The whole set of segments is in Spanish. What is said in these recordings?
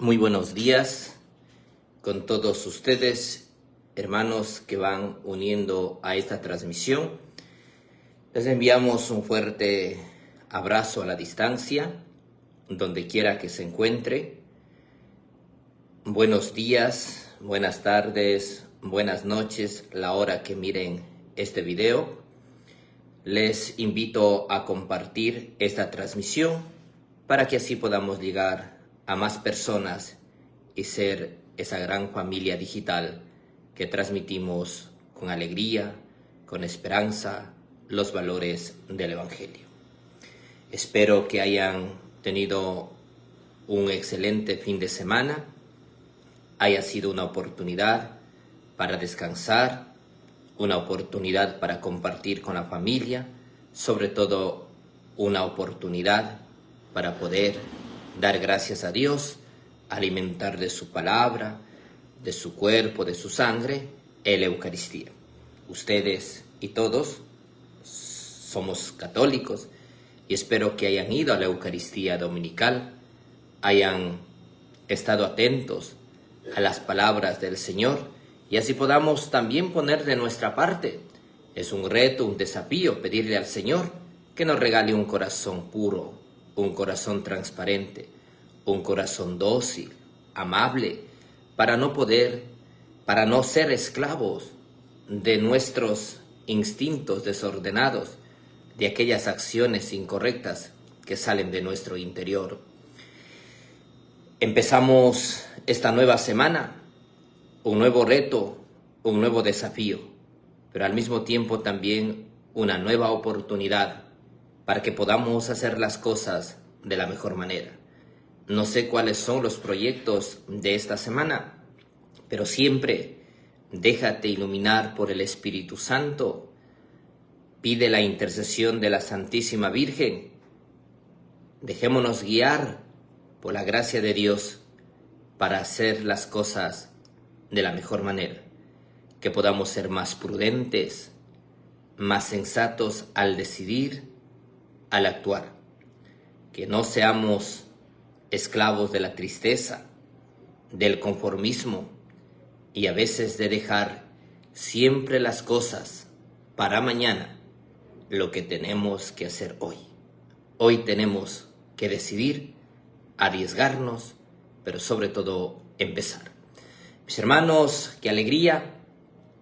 Muy buenos días con todos ustedes, hermanos que van uniendo a esta transmisión. Les enviamos un fuerte abrazo a la distancia, donde quiera que se encuentre. Buenos días, buenas tardes, buenas noches, la hora que miren este video. Les invito a compartir esta transmisión para que así podamos llegar a más personas y ser esa gran familia digital que transmitimos con alegría, con esperanza, los valores del Evangelio. Espero que hayan tenido un excelente fin de semana, haya sido una oportunidad para descansar, una oportunidad para compartir con la familia, sobre todo una oportunidad para poder dar gracias a Dios, alimentar de su palabra, de su cuerpo, de su sangre, la Eucaristía. Ustedes y todos somos católicos y espero que hayan ido a la Eucaristía dominical, hayan estado atentos a las palabras del Señor y así podamos también poner de nuestra parte. Es un reto, un desafío pedirle al Señor que nos regale un corazón puro, un corazón transparente, un corazón dócil, amable, para no ser esclavos de nuestros instintos desordenados, de aquellas acciones incorrectas que salen de nuestro interior. Empezamos esta nueva semana, un nuevo reto, un nuevo desafío, pero al mismo tiempo también una nueva oportunidad para que podamos hacer las cosas de la mejor manera. No sé cuáles son los proyectos de esta semana, pero siempre déjate iluminar por el Espíritu Santo. Pide la intercesión de la Santísima Virgen. Dejémonos guiar por la gracia de Dios para hacer las cosas de la mejor manera. Que podamos ser más prudentes, más sensatos al decidir, al actuar. Que no seamos esclavos de la tristeza, del conformismo y a veces de dejar siempre las cosas para mañana, lo que tenemos que hacer hoy. Hoy tenemos que decidir, arriesgarnos, pero sobre todo empezar. Mis hermanos, qué alegría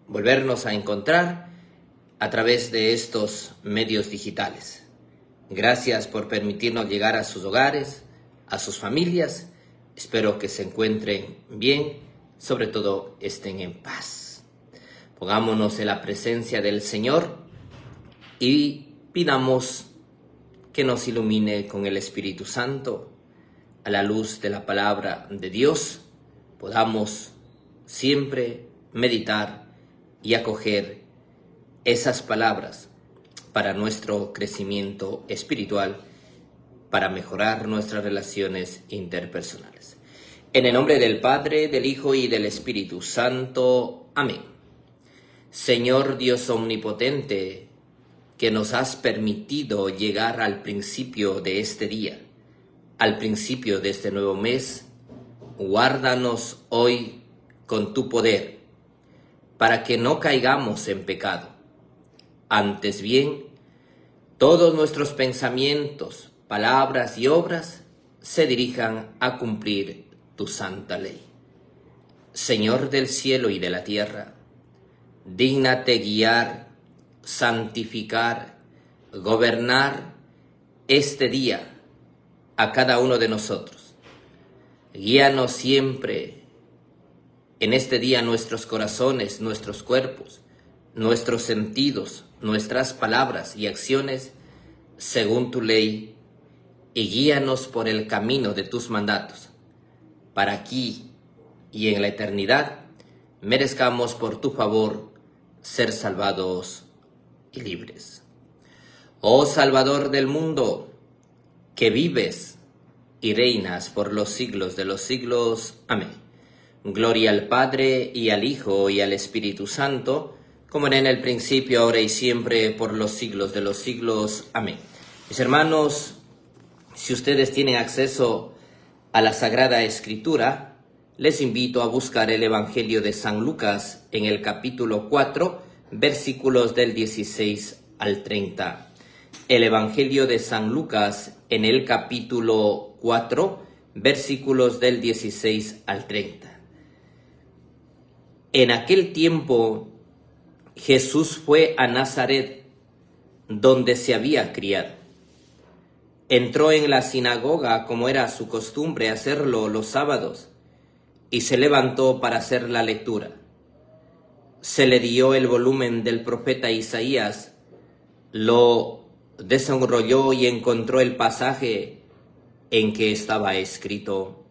volvernos a encontrar a través de estos medios digitales. Gracias por permitirnos llegar a sus hogares, a sus familias. Espero que se encuentren bien, sobre todo estén en paz. Pongámonos en la presencia del Señor y pidamos que nos ilumine con el Espíritu Santo. A la luz de la palabra de Dios podamos siempre meditar y acoger esas palabras para nuestro crecimiento espiritual, para mejorar nuestras relaciones interpersonales. En el nombre del Padre, del Hijo y del Espíritu Santo. Amén. Señor Dios omnipotente, que nos has permitido llegar al principio de este día, al principio de este nuevo mes, guárdanos hoy con tu poder, para que no caigamos en pecado. Antes bien, todos nuestros pensamientos, palabras y obras se dirijan a cumplir tu santa ley. Señor del cielo y de la tierra, dígnate guiar, santificar, gobernar este día a cada uno de nosotros. Guíanos siempre en este día nuestros corazones, nuestros cuerpos, nuestros sentidos, nuestras palabras y acciones según tu ley, y guíanos por el camino de tus mandatos, para aquí y en la eternidad merezcamos por tu favor ser salvados y libres. Oh Salvador del mundo, que vives y reinas por los siglos de los siglos. Amén. Gloria al Padre, y al Hijo, y al Espíritu Santo, como era en el principio, ahora y siempre, por los siglos de los siglos. Amén. Mis hermanos, si ustedes tienen acceso a la Sagrada Escritura, les invito a buscar el Evangelio de San Lucas en el capítulo 4, versículos del 16 al 30. El Evangelio de San Lucas en el capítulo 4, versículos del 16 al 30. En aquel tiempo Jesús fue a Nazaret, donde se había criado. Entró en la sinagoga, como era su costumbre hacerlo los sábados, y se levantó para hacer la lectura. Se le dio el volumen del profeta Isaías, lo desenrolló y encontró el pasaje en que estaba escrito: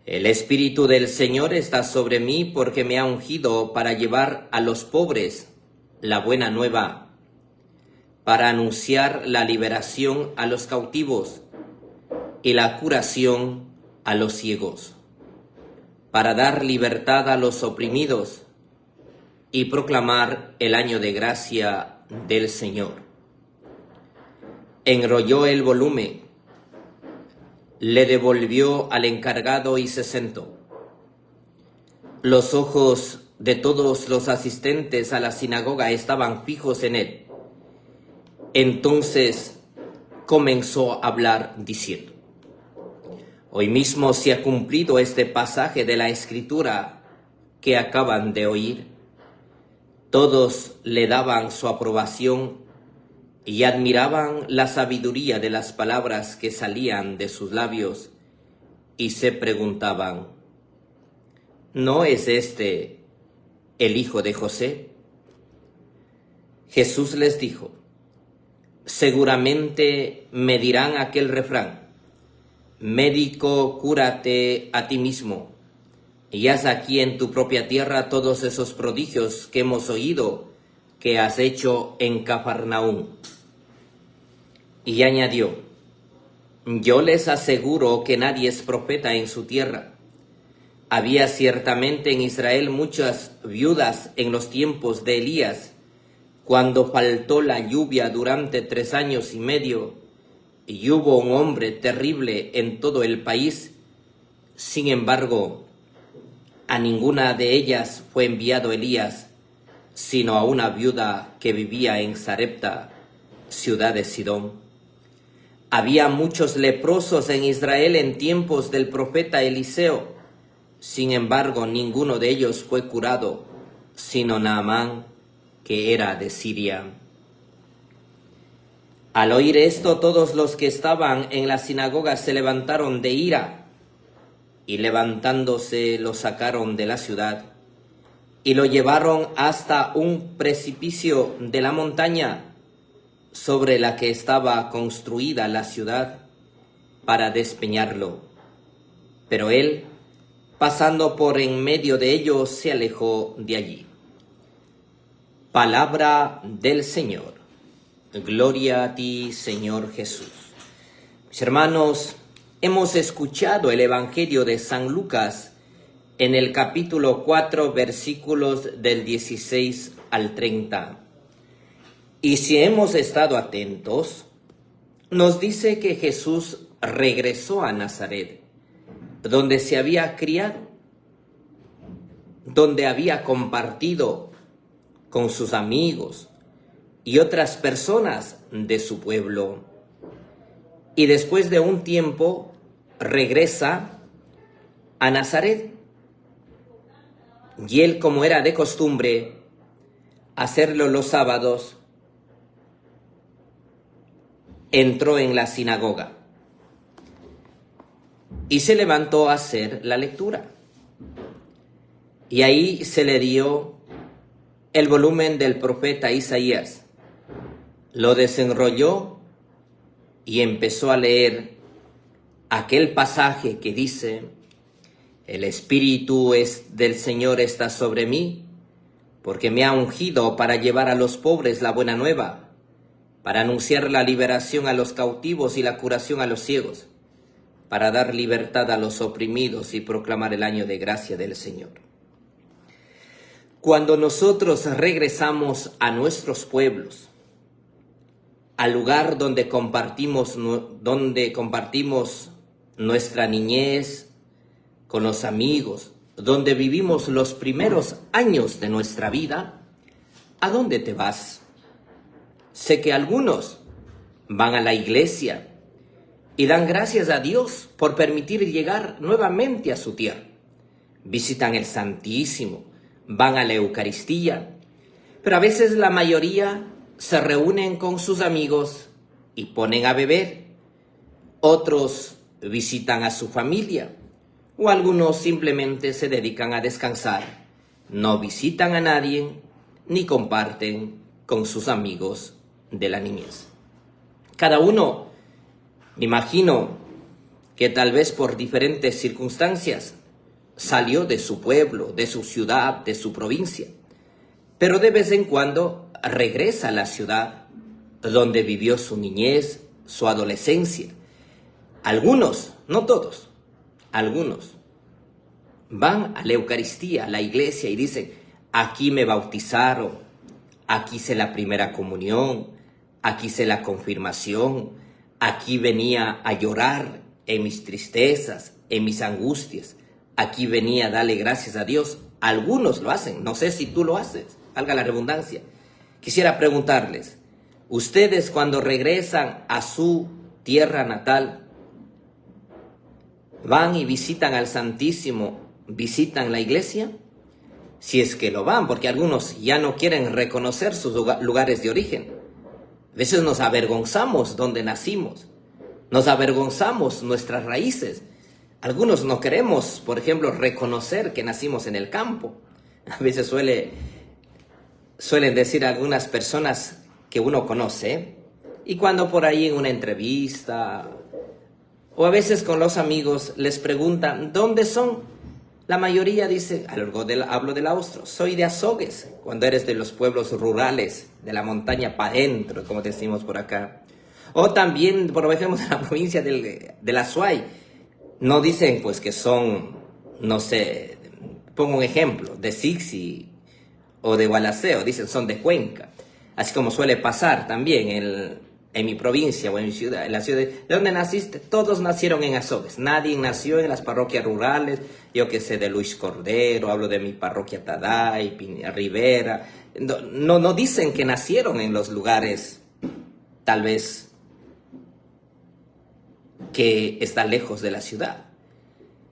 El Espíritu del Señor está sobre mí porque me ha ungido para llevar a los pobres la buena nueva, para anunciar la liberación a los cautivos y la curación a los ciegos, para dar libertad a los oprimidos y proclamar el año de gracia del Señor. Enrolló el volumen, le devolvió al encargado y se sentó. Los ojos de todos los asistentes a la sinagoga estaban fijos en él. Entonces comenzó a hablar diciendo: Hoy mismo se ha cumplido este pasaje de la Escritura que acaban de oír. Todos le daban su aprobación y admiraban la sabiduría de las palabras que salían de sus labios y se preguntaban: ¿no es este el hijo de José? Jesús les dijo: seguramente me dirán aquel refrán: médico, cúrate a ti mismo, y haz aquí en tu propia tierra todos esos prodigios que hemos oído que has hecho en Cafarnaúm. Y añadió: yo les aseguro que nadie es profeta en su tierra. Había ciertamente en Israel muchas viudas en los tiempos de Elías, cuando faltó la lluvia durante 3 años y medio, y hubo un hambre terrible en todo el país. Sin embargo, a ninguna de ellas fue enviado Elías, sino a una viuda que vivía en Sarepta, ciudad de Sidón. Había muchos leprosos en Israel en tiempos del profeta Eliseo. Sin embargo, ninguno de ellos fue curado, sino Naamán, que era de Siria. Al oír esto, todos los que estaban en la sinagoga se levantaron de ira, y levantándose lo sacaron de la ciudad, y lo llevaron hasta un precipicio de la montaña sobre la que estaba construida la ciudad, para despeñarlo. Pero él, pasando por en medio de ellos, se alejó de allí. Palabra del Señor. Gloria a ti, Señor Jesús. Mis hermanos, hemos escuchado el Evangelio de San Lucas en el capítulo 4, versículos del 16 al 30. Y si hemos estado atentos, nos dice que Jesús regresó a Nazaret, donde se había criado, donde había compartido con sus amigos y otras personas de su pueblo. Y después de un tiempo regresa a Nazaret. Y él, como era de costumbre hacerlo los sábados, entró en la sinagoga y se levantó a hacer la lectura. Y ahí se le dio el volumen del profeta Isaías. Lo desenrolló y empezó a leer aquel pasaje que dice: el Espíritu del Señor está sobre mí, porque me ha ungido para llevar a los pobres la buena nueva, para anunciar la liberación a los cautivos y la curación a los ciegos, para dar libertad a los oprimidos y proclamar el año de gracia del Señor. Cuando nosotros regresamos a nuestros pueblos, al lugar donde compartimos nuestra niñez, con los amigos, donde vivimos los primeros años de nuestra vida, ¿a dónde te vas? Sé que algunos van a la iglesia y dan gracias a Dios por permitir llegar nuevamente a su tierra. Visitan el Santísimo, van a la Eucaristía, pero a veces la mayoría se reúnen con sus amigos y ponen a beber. Otros visitan a su familia o algunos simplemente se dedican a descansar. No visitan a nadie ni comparten con sus amigos de la niñez. Cada uno, me imagino que tal vez por diferentes circunstancias, salió de su pueblo, de su ciudad, de su provincia, pero de vez en cuando regresa a la ciudad donde vivió su niñez, su adolescencia. Algunos, no todos, algunos van a la Eucaristía, a la iglesia y dicen, aquí me bautizaron, aquí hice la primera comunión, aquí hice la confirmación, aquí venía a llorar en mis tristezas, en mis angustias, aquí venía a darle gracias a Dios. Algunos lo hacen, no sé si tú lo haces, valga la redundancia. Quisiera preguntarles, ¿ustedes cuando regresan a su tierra natal, van y visitan al Santísimo, visitan la iglesia? Si es que lo van, porque algunos ya no quieren reconocer sus lugares de origen. A veces nos avergonzamos donde nacimos, nos avergonzamos nuestras raíces. Algunos no queremos, por ejemplo, reconocer que nacimos en el campo. A veces suelen decir algunas personas que uno conoce, y cuando por ahí en una entrevista o a veces con los amigos les preguntan ¿dónde son? La mayoría dice, hablo del Austro, soy de Azogues, cuando eres de los pueblos rurales, de la montaña para adentro, como decimos por acá. O también, por ejemplo, de la provincia de la Azuay, no dicen pues que son, no sé, pongo un ejemplo, de Sixi o de Gualaceo, dicen son de Cuenca. Así como suele pasar también en mi provincia o en mi ciudad, en la ciudad de donde naciste, todos nacieron en Azogues, nadie nació en las parroquias rurales, yo que sé, de Luis Cordero, hablo de mi parroquia Taday, Rivera, no dicen que nacieron en los lugares, tal vez, que están lejos de la ciudad.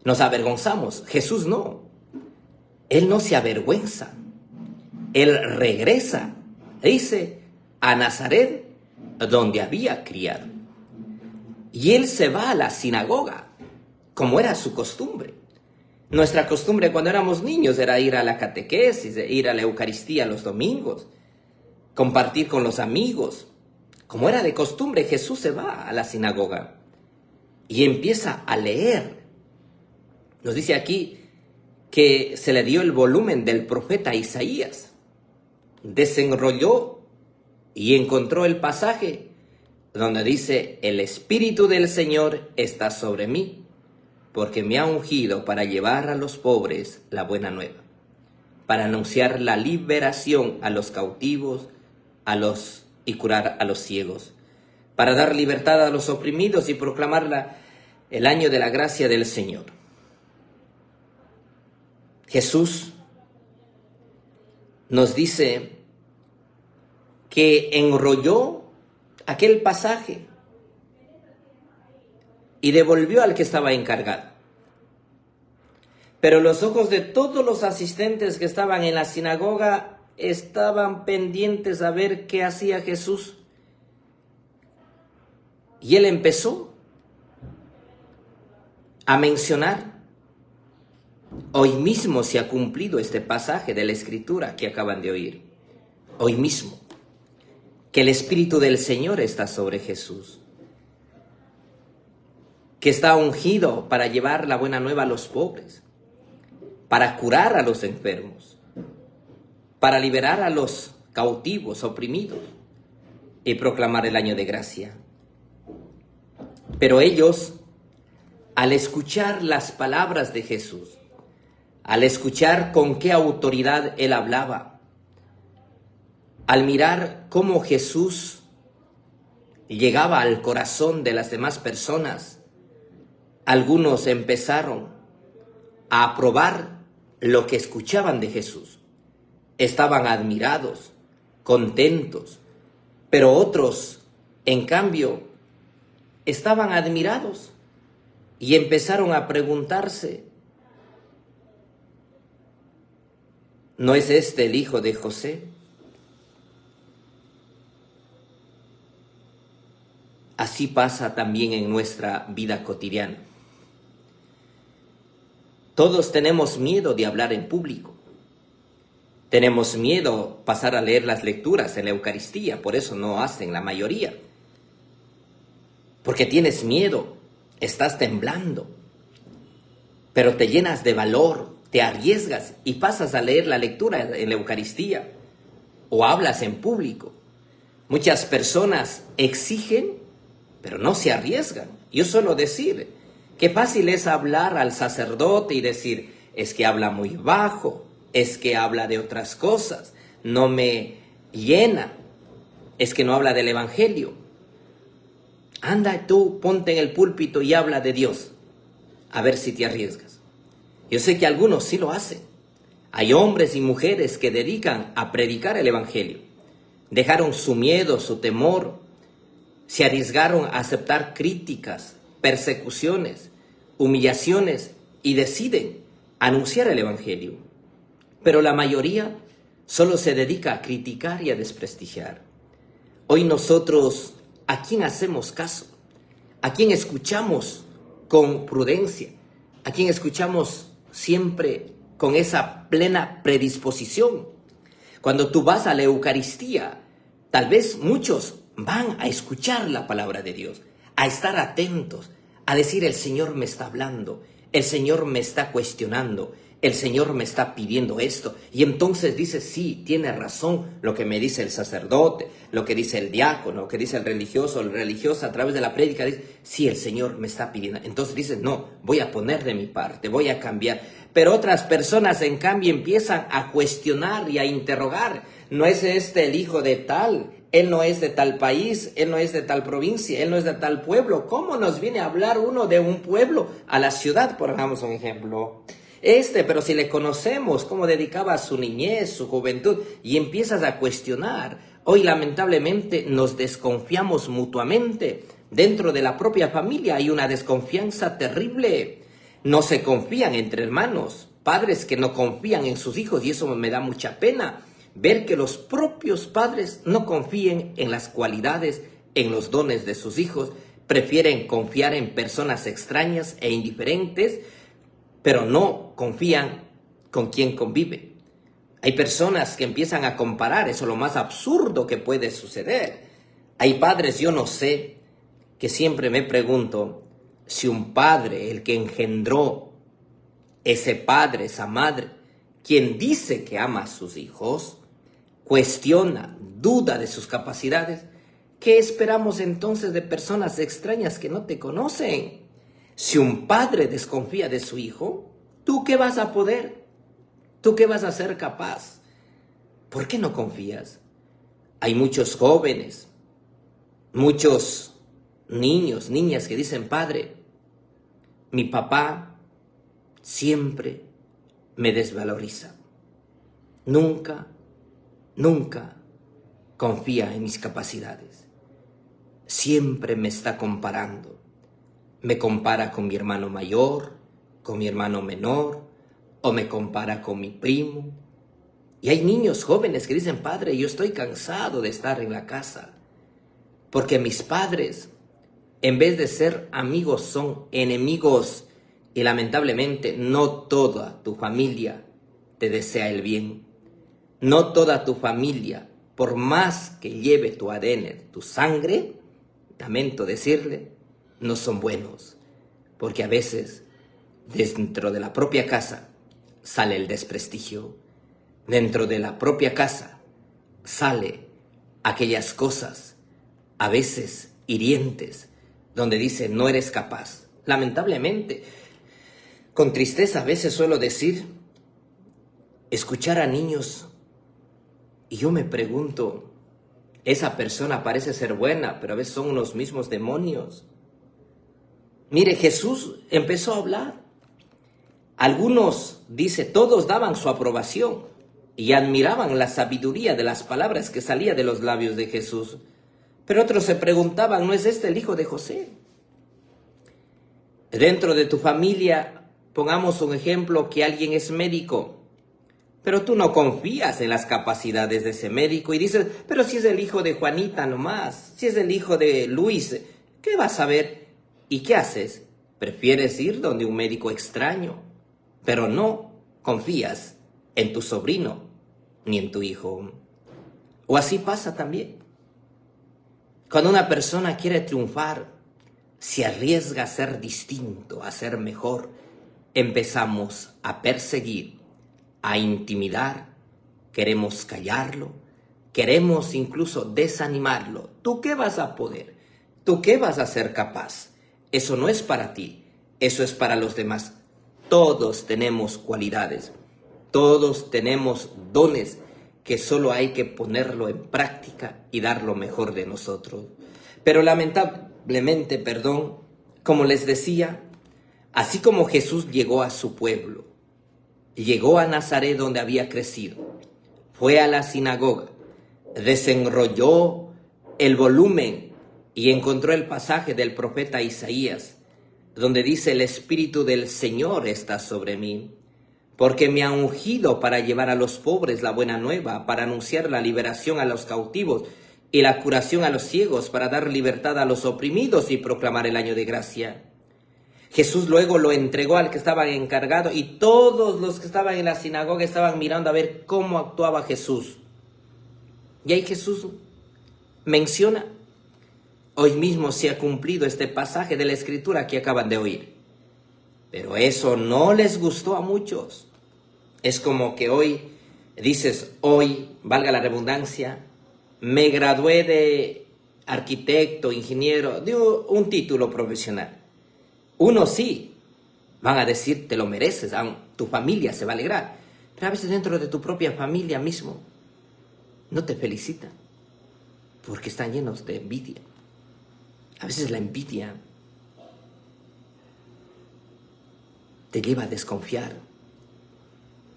Nos avergonzamos, Jesús no, Él no se avergüenza, Él regresa, dice, a Nazaret, donde había criado. Y Él se va a la sinagoga, como era su costumbre. Nuestra costumbre cuando éramos niños era ir a la catequesis, ir a la Eucaristía los domingos, compartir con los amigos. Como era de costumbre, Jesús se va a la sinagoga y empieza a leer. Nos dice aquí que se le dio el volumen del profeta Isaías. Desenrolló y encontró el pasaje donde dice, el Espíritu del Señor está sobre mí, porque me ha ungido para llevar a los pobres la buena nueva, para anunciar la liberación a los cautivos y curar a los ciegos, para dar libertad a los oprimidos y proclamar el año de la gracia del Señor. Jesús nos dice que enrolló aquel pasaje y devolvió al que estaba encargado. Pero los ojos de todos los asistentes que estaban en la sinagoga estaban pendientes a ver qué hacía Jesús. Y Él empezó a mencionar, hoy mismo se ha cumplido este pasaje de la Escritura que acaban de oír. Hoy mismo. Que el Espíritu del Señor está sobre Jesús, que está ungido para llevar la buena nueva a los pobres, para curar a los enfermos, para liberar a los cautivos, oprimidos, y proclamar el año de gracia. Pero ellos, al escuchar las palabras de Jesús, al escuchar con qué autoridad Él hablaba, al mirar cómo Jesús llegaba al corazón de las demás personas, Algunos empezaron a aprobar lo que escuchaban de Jesús. Estaban admirados, contentos, pero otros, en cambio, estaban admirados y empezaron a preguntarse, ¿no es este el hijo de José? Así pasa también en nuestra vida cotidiana. Todos tenemos miedo de hablar en público. Tenemos miedo pasar a leer las lecturas en la Eucaristía, por eso no hacen la mayoría. Porque tienes miedo, estás temblando, pero te llenas de valor, te arriesgas y pasas a leer la lectura en la Eucaristía o hablas en público. Muchas personas exigen, pero no se arriesgan. Yo suelo decir, qué fácil es hablar al sacerdote y decir, es que habla muy bajo, es que habla de otras cosas, no me llena, es que no habla del Evangelio. Anda tú, ponte en el púlpito y habla de Dios, a ver si te arriesgas. Yo sé que algunos sí lo hacen. Hay hombres y mujeres que dedican a predicar el Evangelio. Dejaron su miedo, su temor, se arriesgaron a aceptar críticas, persecuciones, humillaciones y deciden anunciar el Evangelio. Pero la mayoría solo se dedica a criticar y a desprestigiar. Hoy nosotros, ¿a quién hacemos caso? ¿A quién escuchamos con prudencia? ¿A quién escuchamos siempre con esa plena predisposición? Cuando tú vas a la Eucaristía, tal vez muchos van a escuchar la palabra de Dios, a estar atentos, a decir, el Señor me está hablando, el Señor me está cuestionando, el Señor me está pidiendo esto. Y entonces dices, sí, tiene razón lo que me dice el sacerdote, lo que dice el diácono, lo que dice el religioso, la religiosa a través de la prédica. Dice, sí, el Señor me está pidiendo. Entonces dices, no, voy a poner de mi parte, voy a cambiar. Pero otras personas, en cambio, empiezan a cuestionar y a interrogar. ¿No es este el hijo de tal? Él no es de tal país, él no es de tal provincia, él no es de tal pueblo. ¿Cómo nos viene a hablar uno de un pueblo a la ciudad? Pongamos un ejemplo. Pero si le conocemos, cómo dedicaba su niñez, su juventud, y empiezas a cuestionar. Hoy lamentablemente nos desconfiamos mutuamente. Dentro de la propia familia hay una desconfianza terrible. No se confían entre hermanos, padres que no confían en sus hijos, y eso me da mucha pena. Ver que los propios padres no confíen en las cualidades, en los dones de sus hijos, prefieren confiar en personas extrañas e indiferentes, pero no confían con quien convive. Hay personas que empiezan a comparar, eso es lo más absurdo que puede suceder. Hay padres, yo no sé, que siempre me pregunto si un padre, el que engendró ese padre, esa madre, quien dice que ama a sus hijos, cuestiona, duda de sus capacidades, ¿qué esperamos entonces de personas extrañas que no te conocen? Si un padre desconfía de su hijo, ¿tú qué vas a poder? ¿Tú qué vas a ser capaz? ¿Por qué no confías? Hay muchos jóvenes, muchos niños, niñas que dicen, padre, mi papá siempre me desvaloriza. Nunca confía en mis capacidades. Siempre me está comparando. Me compara con mi hermano mayor, con mi hermano menor, o me compara con mi primo. Y hay niños jóvenes que dicen, padre, yo estoy cansado de estar en la casa, porque mis padres, en vez de ser amigos, son enemigos. Y lamentablemente no toda tu familia te desea el bien. No toda tu familia, por más que lleve tu ADN, tu sangre, lamento decirle, no son buenos. Porque a veces, dentro de la propia casa, sale el desprestigio. Dentro de la propia casa, sale aquellas cosas, a veces hirientes, donde dice, no eres capaz. Lamentablemente, con tristeza a veces suelo decir, escuchar a niños, y yo me pregunto, esa persona parece ser buena, pero a veces son unos mismos demonios. Mire, Jesús empezó a hablar. Algunos, dice, todos daban su aprobación y admiraban la sabiduría de las palabras que salían de los labios de Jesús. Pero otros se preguntaban, ¿no es este el hijo de José? Dentro de tu familia, pongamos un ejemplo, que alguien es médico, pero tú no confías en las capacidades de ese médico y dices, pero si es el hijo de Juanita nomás, si es el hijo de Luis, ¿qué vas a ver? ¿Y qué haces? Prefieres ir donde un médico extraño, pero no confías en tu sobrino ni en tu hijo. O así pasa también. Cuando una persona quiere triunfar, se arriesga a ser distinto, a ser mejor, empezamos a perseguir, a intimidar, queremos callarlo, queremos incluso desanimarlo. ¿Tú qué vas a poder? ¿Tú qué vas a ser capaz? Eso no es para ti, eso es para los demás. Todos tenemos cualidades, todos tenemos dones que solo hay que ponerlo en práctica y dar lo mejor de nosotros. Pero lamentablemente, como les decía, así como Jesús llegó a su pueblo, llegó a Nazaret donde había crecido, fue a la sinagoga, desenrolló el volumen y encontró el pasaje del profeta Isaías, donde dice: el Espíritu del Señor está sobre mí, porque me ha ungido para llevar a los pobres la buena nueva, para anunciar la liberación a los cautivos y la curación a los ciegos, para dar libertad a los oprimidos y proclamar el año de gracia. Jesús luego lo entregó al que estaba encargado y todos los que estaban en la sinagoga estaban mirando a ver cómo actuaba Jesús. Y ahí Jesús menciona: hoy mismo se ha cumplido este pasaje de la Escritura que acaban de oír. Pero eso no les gustó a muchos. Es como que hoy dices, hoy, valga la redundancia, me gradué de arquitecto, ingeniero, de un título profesional. Uno sí, van a decir, te lo mereces, tu familia se va a alegrar. Pero a veces dentro de tu propia familia mismo no te felicitan porque están llenos de envidia. A veces la envidia te lleva a desconfiar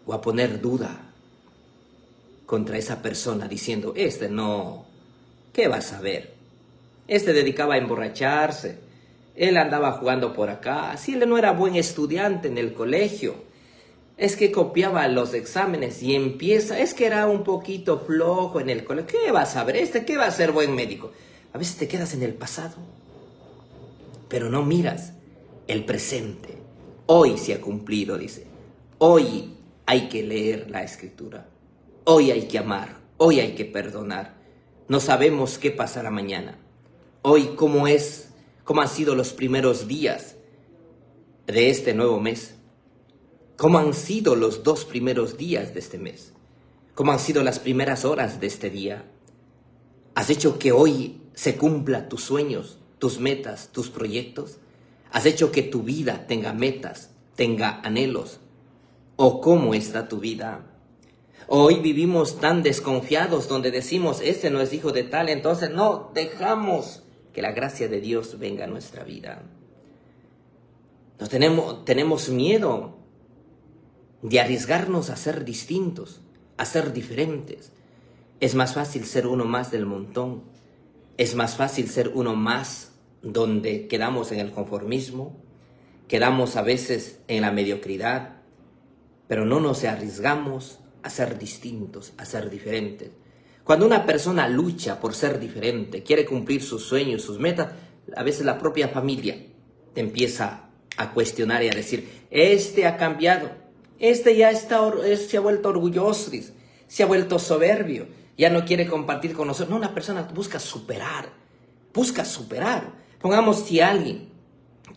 o a poner duda contra esa persona diciendo, no, ¿qué vas a ver? Dedicaba a emborracharse, él andaba jugando por acá, si él no era buen estudiante en el colegio, es que copiaba los exámenes y empieza, es que era un poquito flojo en el colegio, ¿qué vas a ver? ¿Qué va a ser buen médico? A veces te quedas en el pasado, pero no miras el presente. Hoy se ha cumplido, dice. Hoy hay que leer la Escritura. Hoy hay que amar. Hoy hay que perdonar. No sabemos qué pasará mañana. Hoy, ¿cómo han sido los primeros días de este nuevo mes? ¿Cómo han sido los 2 primeros días de este mes? ¿Cómo han sido las primeras horas de este día? ¿Has hecho que hoy se cumplan tus sueños, tus metas, tus proyectos? ¿Has hecho que tu vida tenga metas, tenga anhelos? ¿O cómo está tu vida? Hoy vivimos tan desconfiados donde decimos, no es hijo de tal, entonces no dejamos que la gracia de Dios venga a nuestra vida. Tenemos miedo de arriesgarnos a ser distintos, a ser diferentes. Es más fácil ser uno más del montón. Es más fácil ser uno más donde quedamos en el conformismo, quedamos a veces en la mediocridad, pero no nos arriesgamos a ser distintos, a ser diferentes. Cuando una persona lucha por ser diferente, quiere cumplir sus sueños, sus metas, a veces la propia familia te empieza a cuestionar y a decir, ha cambiado, se ha vuelto orgulloso, se ha vuelto soberbio, ya no quiere compartir con nosotros. No, una persona busca superar. Pongamos, si alguien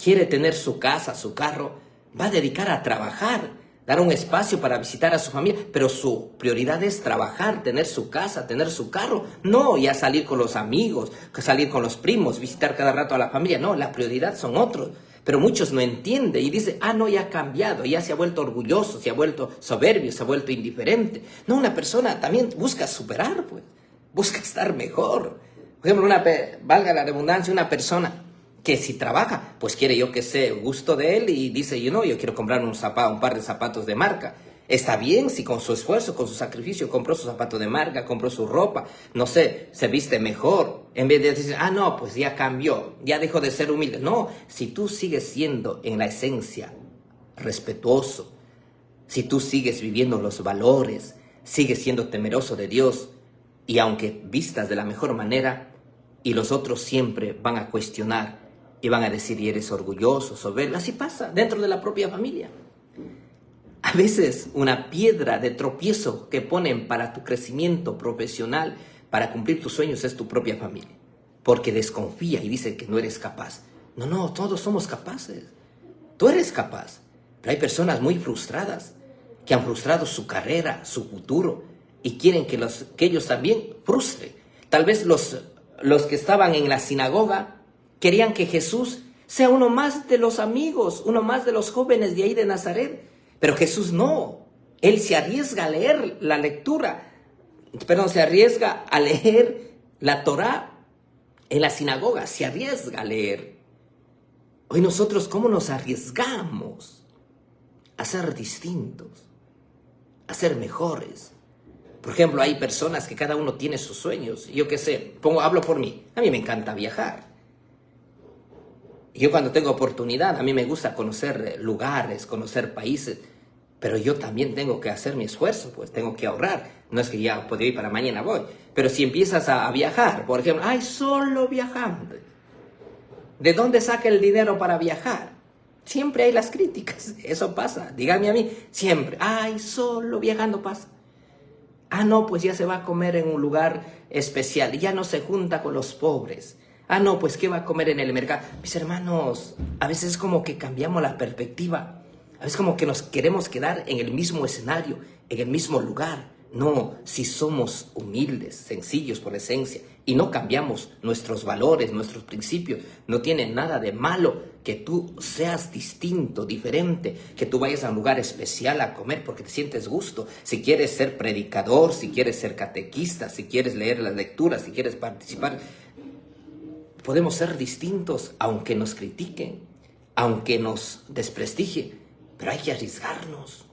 quiere tener su casa, su carro, va a dedicar a trabajar, dar un espacio para visitar a su familia, pero su prioridad es trabajar, tener su casa, tener su carro, no ya salir con los amigos, salir con los primos, visitar cada rato a la familia, no, la prioridad son otros, pero muchos no entienden y dicen, no, ya ha cambiado, ya se ha vuelto orgulloso, se ha vuelto soberbio, se ha vuelto indiferente. No, una persona también busca superar, busca estar mejor. Por ejemplo, valga la redundancia, una persona que si trabaja, pues quiere yo que sea gusto de él y dice, yo quiero comprar un par de zapatos de marca. Está bien si con su esfuerzo, con su sacrificio, compró su zapato de marca, compró su ropa, no sé, se viste mejor. En vez de decir, no, pues ya cambió, ya dejó de ser humilde. No, si tú sigues siendo en la esencia respetuoso, si tú sigues viviendo los valores, sigues siendo temeroso de Dios, y aunque vistas de la mejor manera, y los otros siempre van a cuestionar y van a decir, y eres orgulloso, soberbio, así pasa dentro de la propia familia. A veces una piedra de tropiezo que ponen para tu crecimiento profesional, para cumplir tus sueños, es tu propia familia, porque desconfía y dice que no eres capaz. No, todos somos capaces. Tú eres capaz, pero hay personas muy frustradas que han frustrado su carrera, su futuro, y quieren que ellos también frustren. Tal vez los que estaban en la sinagoga querían que Jesús sea uno más de los amigos, uno más de los jóvenes de ahí de Nazaret. Pero Jesús no. Él se arriesga a leer la lectura, se arriesga a leer la Torá en la sinagoga, se arriesga a leer. Hoy nosotros, ¿cómo nos arriesgamos a ser distintos, a ser mejores? Por ejemplo, hay personas que cada uno tiene sus sueños. Yo qué sé, hablo por mí. A mí me encanta viajar. Yo cuando tengo oportunidad, a mí me gusta conocer lugares, conocer países. Pero yo también tengo que hacer mi esfuerzo, pues tengo que ahorrar. No es que ya puedo ir para mañana voy. Pero si empiezas a viajar, por ejemplo, solo viajando. ¿De dónde saca el dinero para viajar? Siempre hay las críticas. Eso pasa. Díganme a mí, siempre. Solo viajando pasa. No, pues ya se va a comer en un lugar especial, ya no se junta con los pobres. No, pues ¿qué va a comer en el mercado? Mis hermanos, a veces es como que cambiamos la perspectiva. A veces como que nos queremos quedar en el mismo escenario, en el mismo lugar. No, si somos humildes, sencillos por esencia, y no cambiamos nuestros valores, nuestros principios, no tiene nada de malo que tú seas distinto, diferente, que tú vayas a un lugar especial a comer porque te sientes gusto. Si quieres ser predicador, si quieres ser catequista, si quieres leer las lecturas, si quieres participar, podemos ser distintos aunque nos critiquen, aunque nos desprestigien, pero hay que arriesgarnos.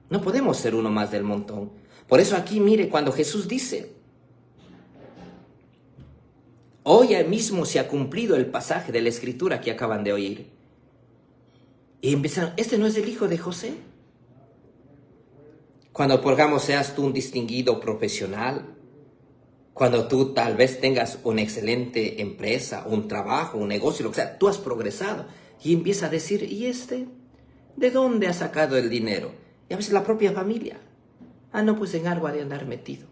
No podemos ser uno más del montón. Por eso aquí, mire, cuando Jesús dice, hoy mismo se ha cumplido el pasaje de la Escritura que acaban de oír. Y empezaron, ¿este no es el hijo de José? Cuando, por ejemplo, seas tú un distinguido profesional, cuando tú tal vez tengas una excelente empresa, un trabajo, un negocio, lo que sea, tú has progresado. Y empieza a decir, ¿y este? ¿De dónde ha sacado el dinero? Y a veces la propia familia. No, pues en algo ha de andar metido.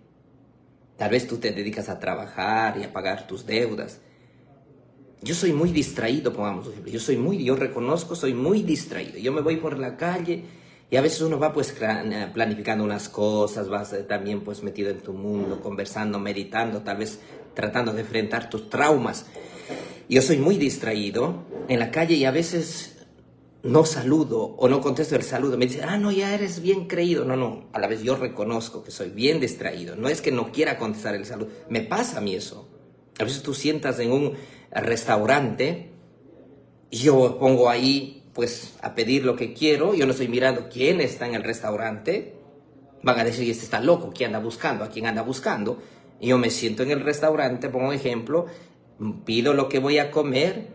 Tal vez tú te dedicas a trabajar y a pagar tus deudas. Yo soy muy distraído, pongamos un ejemplo. Yo reconozco, soy muy distraído. Yo me voy por la calle y a veces uno va pues planificando unas cosas, vas también pues metido en tu mundo, conversando, meditando, tal vez tratando de enfrentar tus traumas. Yo soy muy distraído en la calle y a veces no saludo o no contesto el saludo. Me dicen, no, ya eres bien creído. No, a la vez yo reconozco que soy bien distraído. No es que no quiera contestar el saludo. Me pasa a mí eso. A veces tú sientas en un restaurante y yo pongo ahí pues a pedir lo que quiero. Yo no estoy mirando quién está en el restaurante. Van a decir, este está loco, ¿quién anda buscando? ¿A quién anda buscando? Y yo me siento en el restaurante, pongo un ejemplo, pido lo que voy a comer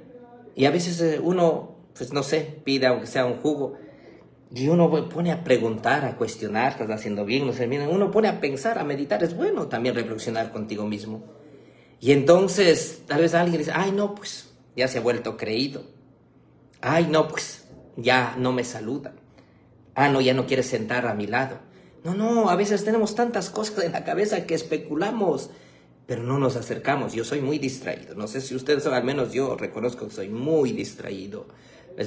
y a veces uno, pues no sé, pide aunque sea un jugo y uno pone a preguntar, a cuestionar, ¿estás haciendo bien? No sé, uno pone a pensar, a meditar. Es bueno también reflexionar contigo mismo. Y entonces tal vez alguien dice, no, pues ya se ha vuelto creído. No, pues ya no me saluda. No, ya no quiere sentar a mi lado. No, a veces tenemos tantas cosas en la cabeza que especulamos, pero no nos acercamos. Yo soy muy distraído. No sé si ustedes son, al menos yo reconozco que soy muy distraído.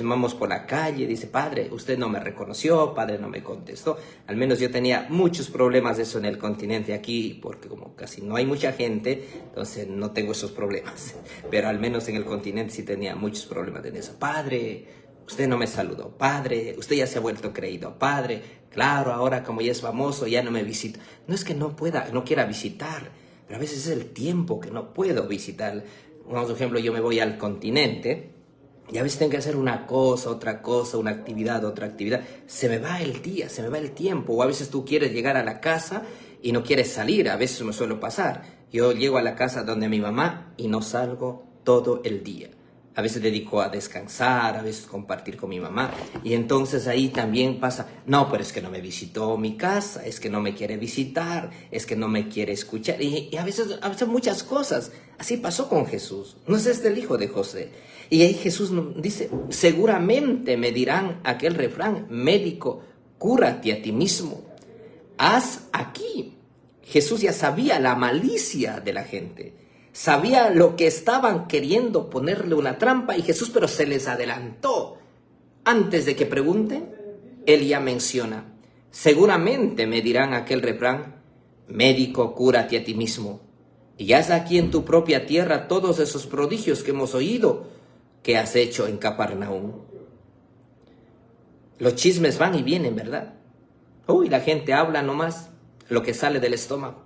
Vamos por la calle, dice, padre, usted no me reconoció, padre no me contestó. Al menos yo tenía muchos problemas de eso en el continente aquí, porque como casi no hay mucha gente, entonces no tengo esos problemas. Pero al menos en el continente sí tenía muchos problemas en eso. Padre, usted no me saludó. Padre, usted ya se ha vuelto creído. Padre, claro, ahora como ya es famoso, ya no me visita. No es que no quiera visitar, pero a veces es el tiempo que no puedo visitar. Por ejemplo, yo me voy al continente y a veces tengo que hacer una cosa, otra cosa, una actividad, otra actividad. Se me va el día, se me va el tiempo. O a veces tú quieres llegar a la casa y no quieres salir. A veces me suele pasar. Yo llego a la casa donde mi mamá y no salgo todo el día. A veces dedico a descansar, a veces compartir con mi mamá. Y entonces ahí también pasa, no, pero es que no me visitó mi casa, es que no me quiere visitar, es que no me quiere escuchar. Y a veces muchas cosas. Así pasó con Jesús. No es este el hijo de José. Y ahí Jesús dice, seguramente me dirán aquel refrán, médico, cúrate a ti mismo. Haz aquí. Jesús ya sabía la malicia de la gente. Sabía lo que estaban queriendo ponerle una trampa y Jesús, pero se les adelantó. Antes de que pregunten, él ya menciona, seguramente me dirán aquel refrán, médico, cúrate a ti mismo. Y haz aquí en tu propia tierra todos esos prodigios que hemos oído que has hecho en Capernaum. Los chismes van y vienen, ¿verdad? Uy, la gente habla nomás lo que sale del estómago.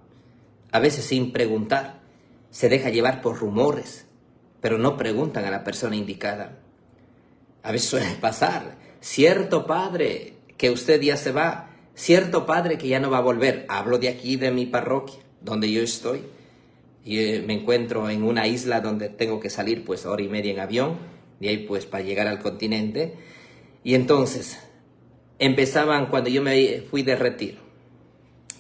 A veces sin preguntar. Se deja llevar por rumores, pero no preguntan a la persona indicada. A veces suele pasar. Cierto padre que usted ya se va. Cierto padre que ya no va a volver. Hablo de aquí, de mi parroquia, donde yo estoy. Y me encuentro en una isla donde tengo que salir pues 1 hora y media en avión. De ahí pues para llegar al continente. Y entonces empezaban cuando yo me fui de retiro.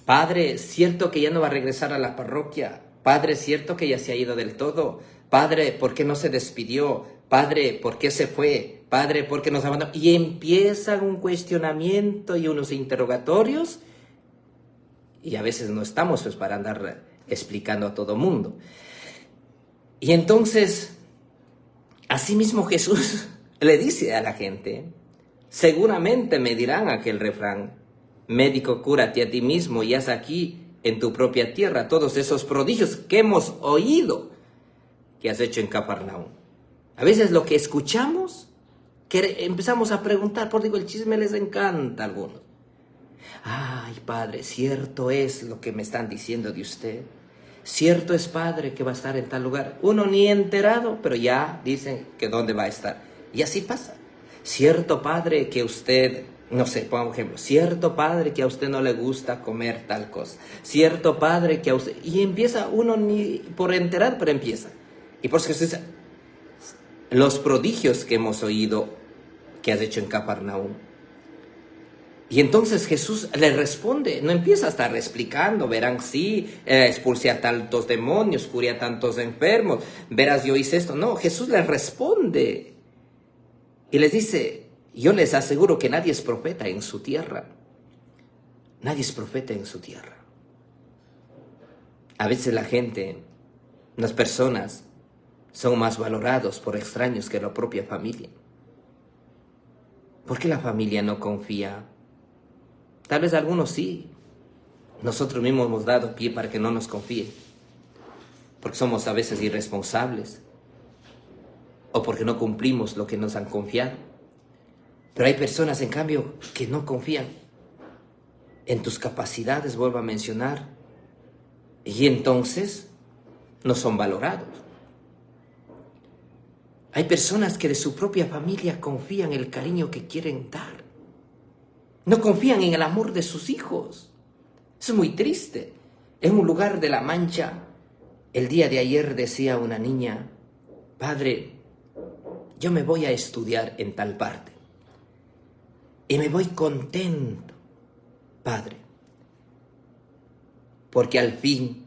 Padre, ¿cierto que ya no va a regresar a la parroquia? Padre, ¿cierto que ya se ha ido del todo? Padre, ¿por qué no se despidió? Padre, ¿por qué se fue? Padre, ¿por qué nos abandonó? Y empiezan un cuestionamiento y unos interrogatorios. Y a veces no estamos pues para andar explicando a todo mundo. Y entonces, así mismo Jesús le dice a la gente, seguramente me dirán aquel refrán, médico, cúrate a ti mismo y haz aquí en tu propia tierra todos esos prodigios que hemos oído que has hecho en Capernaum. A veces lo que escuchamos, que empezamos a preguntar, por digo, el chisme les encanta a algunos. Ay, padre, cierto es lo que me están diciendo de usted. Cierto es, padre, que va a estar en tal lugar. Uno ni enterado, pero ya dicen que dónde va a estar. Y así pasa. Cierto, padre, que usted, no sé, pongo un ejemplo. Cierto, padre, que a usted no le gusta comer tal cosa. Cierto, padre, que a usted... Y empieza uno ni por enterar, pero empieza. Y por eso que los prodigios que hemos oído que has hecho en Capernaum. Y entonces Jesús le responde, no empieza a estar explicando, verán, sí, expulsé a tantos demonios, curé a tantos enfermos, verás, yo hice esto. No, Jesús les responde y les dice, yo les aseguro que nadie es profeta en su tierra. Nadie es profeta en su tierra. A veces la gente, las personas, son más valorados por extraños que la propia familia. ¿Por qué la familia no confía? Tal vez algunos sí. Nosotros mismos hemos dado pie para que no nos confíen. Porque somos a veces irresponsables. O porque no cumplimos lo que nos han confiado. Pero hay personas, en cambio, que no confían en tus capacidades, vuelvo a mencionar. Y entonces no son valorados. Hay personas que de su propia familia confían en el cariño que quieren dar. No confían en el amor de sus hijos. Eso es muy triste. En un lugar de La Mancha, el día de ayer decía una niña, padre, yo me voy a estudiar en tal parte. Y me voy contento, padre. Porque al fin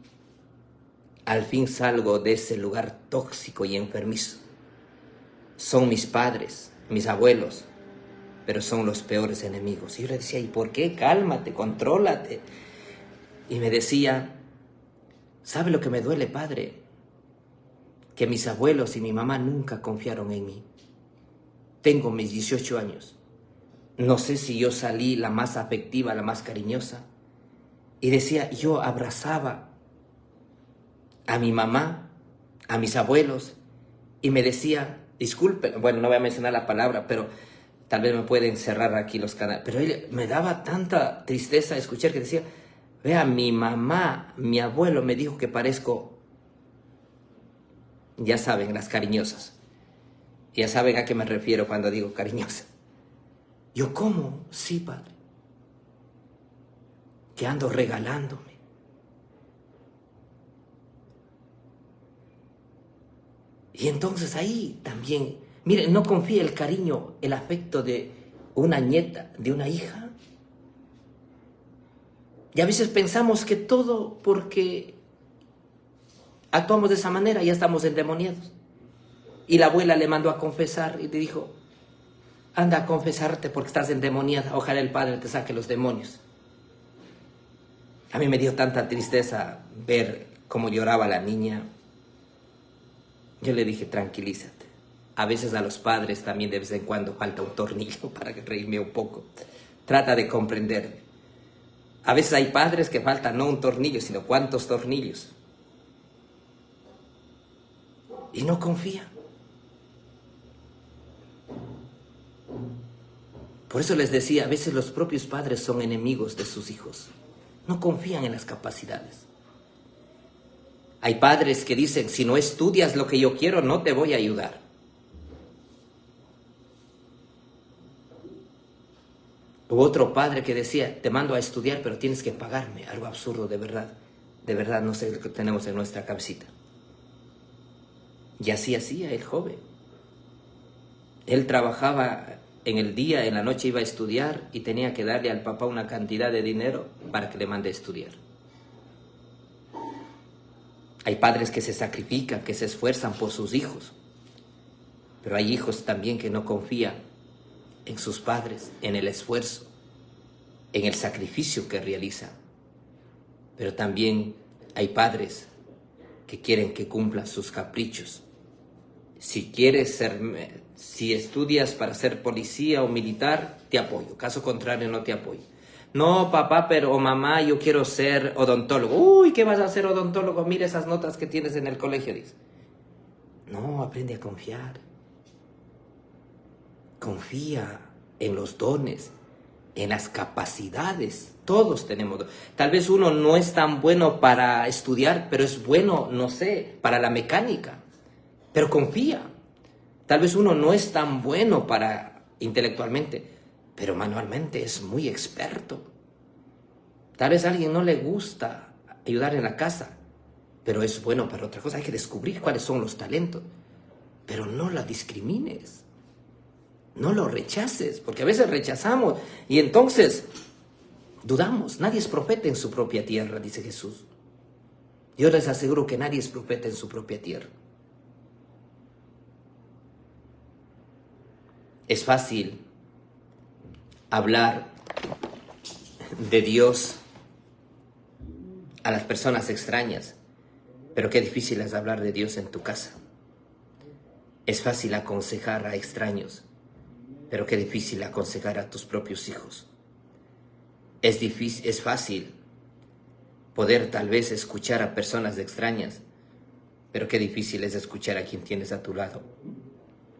salgo de ese lugar tóxico y enfermizo. Son mis padres, mis abuelos, pero son los peores enemigos. Y yo le decía, ¿y por qué? Cálmate, contrólate. Y me decía, ¿sabe lo que me duele, padre? Que mis abuelos y mi mamá nunca confiaron en mí. Tengo mis 18 años. No sé si yo salí la más afectiva, la más cariñosa. Y decía, yo abrazaba a mi mamá, a mis abuelos, y me decía, disculpen, bueno, no voy a mencionar la palabra, pero tal vez me pueden cerrar aquí los canales. Pero él me daba tanta tristeza escuchar que decía, vea, mi mamá, mi abuelo me dijo que parezco Ya saben, las cariñosas. Ya saben a qué me refiero cuando digo cariñosa. Yo, ¿cómo? Sí, Padre. Que ando regalándome. Y entonces ahí también, miren, no confía el cariño, el afecto de una nieta, de una hija. Y a veces pensamos que todo porque actuamos de esa manera ya estamos endemoniados. Y la abuela le mandó a confesar y le dijo, anda a confesarte porque estás endemoniada, ojalá el Padre te saque los demonios. A mí me dio tanta tristeza ver cómo lloraba la niña. Yo le dije, tranquilízate. A veces a los padres también de vez en cuando falta un tornillo para reírme un poco. Trata de comprenderme. A veces hay padres que faltan no un tornillo, sino cuántos tornillos. Y no confía. Por eso les decía, a veces los propios padres son enemigos de sus hijos. No confían en las capacidades. Hay padres que dicen, si no estudias lo que yo quiero, no te voy a ayudar. Hubo otro padre que decía, te mando a estudiar, pero tienes que pagarme. Algo absurdo, de verdad. De verdad, no sé lo que tenemos en nuestra cabecita. Y así hacía el joven. Él trabajaba en el día, en la noche iba a estudiar y tenía que darle al papá una cantidad de dinero para que le mande a estudiar. Hay padres que se sacrifican, que se esfuerzan por sus hijos. Pero hay hijos también que no confían en sus padres, en el esfuerzo, en el sacrificio que realizan. Pero también hay padres que quieren que cumplan sus caprichos. Si estudias para ser policía o militar, te apoyo. Caso contrario, no te apoyo. No, papá, o mamá, yo quiero ser odontólogo. Uy, ¿qué vas a ser odontólogo? Mira esas notas que tienes en el colegio, dice. No, aprende a confiar. Confía en los dones, en las capacidades. Todos tenemos. Tal vez uno no es tan bueno para estudiar, pero es bueno, no sé, para la mecánica. Pero confía. Tal vez uno no es tan bueno intelectualmente, pero manualmente es muy experto. Tal vez a alguien no le gusta ayudar en la casa, pero es bueno para otra cosa. Hay que descubrir cuáles son los talentos, pero no la discrimines. No lo rechaces, porque a veces rechazamos y entonces dudamos. Nadie es profeta en su propia tierra, dice Jesús. Yo les aseguro que nadie es profeta en su propia tierra. Es fácil hablar de Dios a las personas extrañas, pero qué difícil es hablar de Dios en tu casa. Es fácil aconsejar a extraños, pero qué difícil aconsejar a tus propios hijos. Es fácil poder tal vez escuchar a personas extrañas, pero qué difícil es escuchar a quien tienes a tu lado.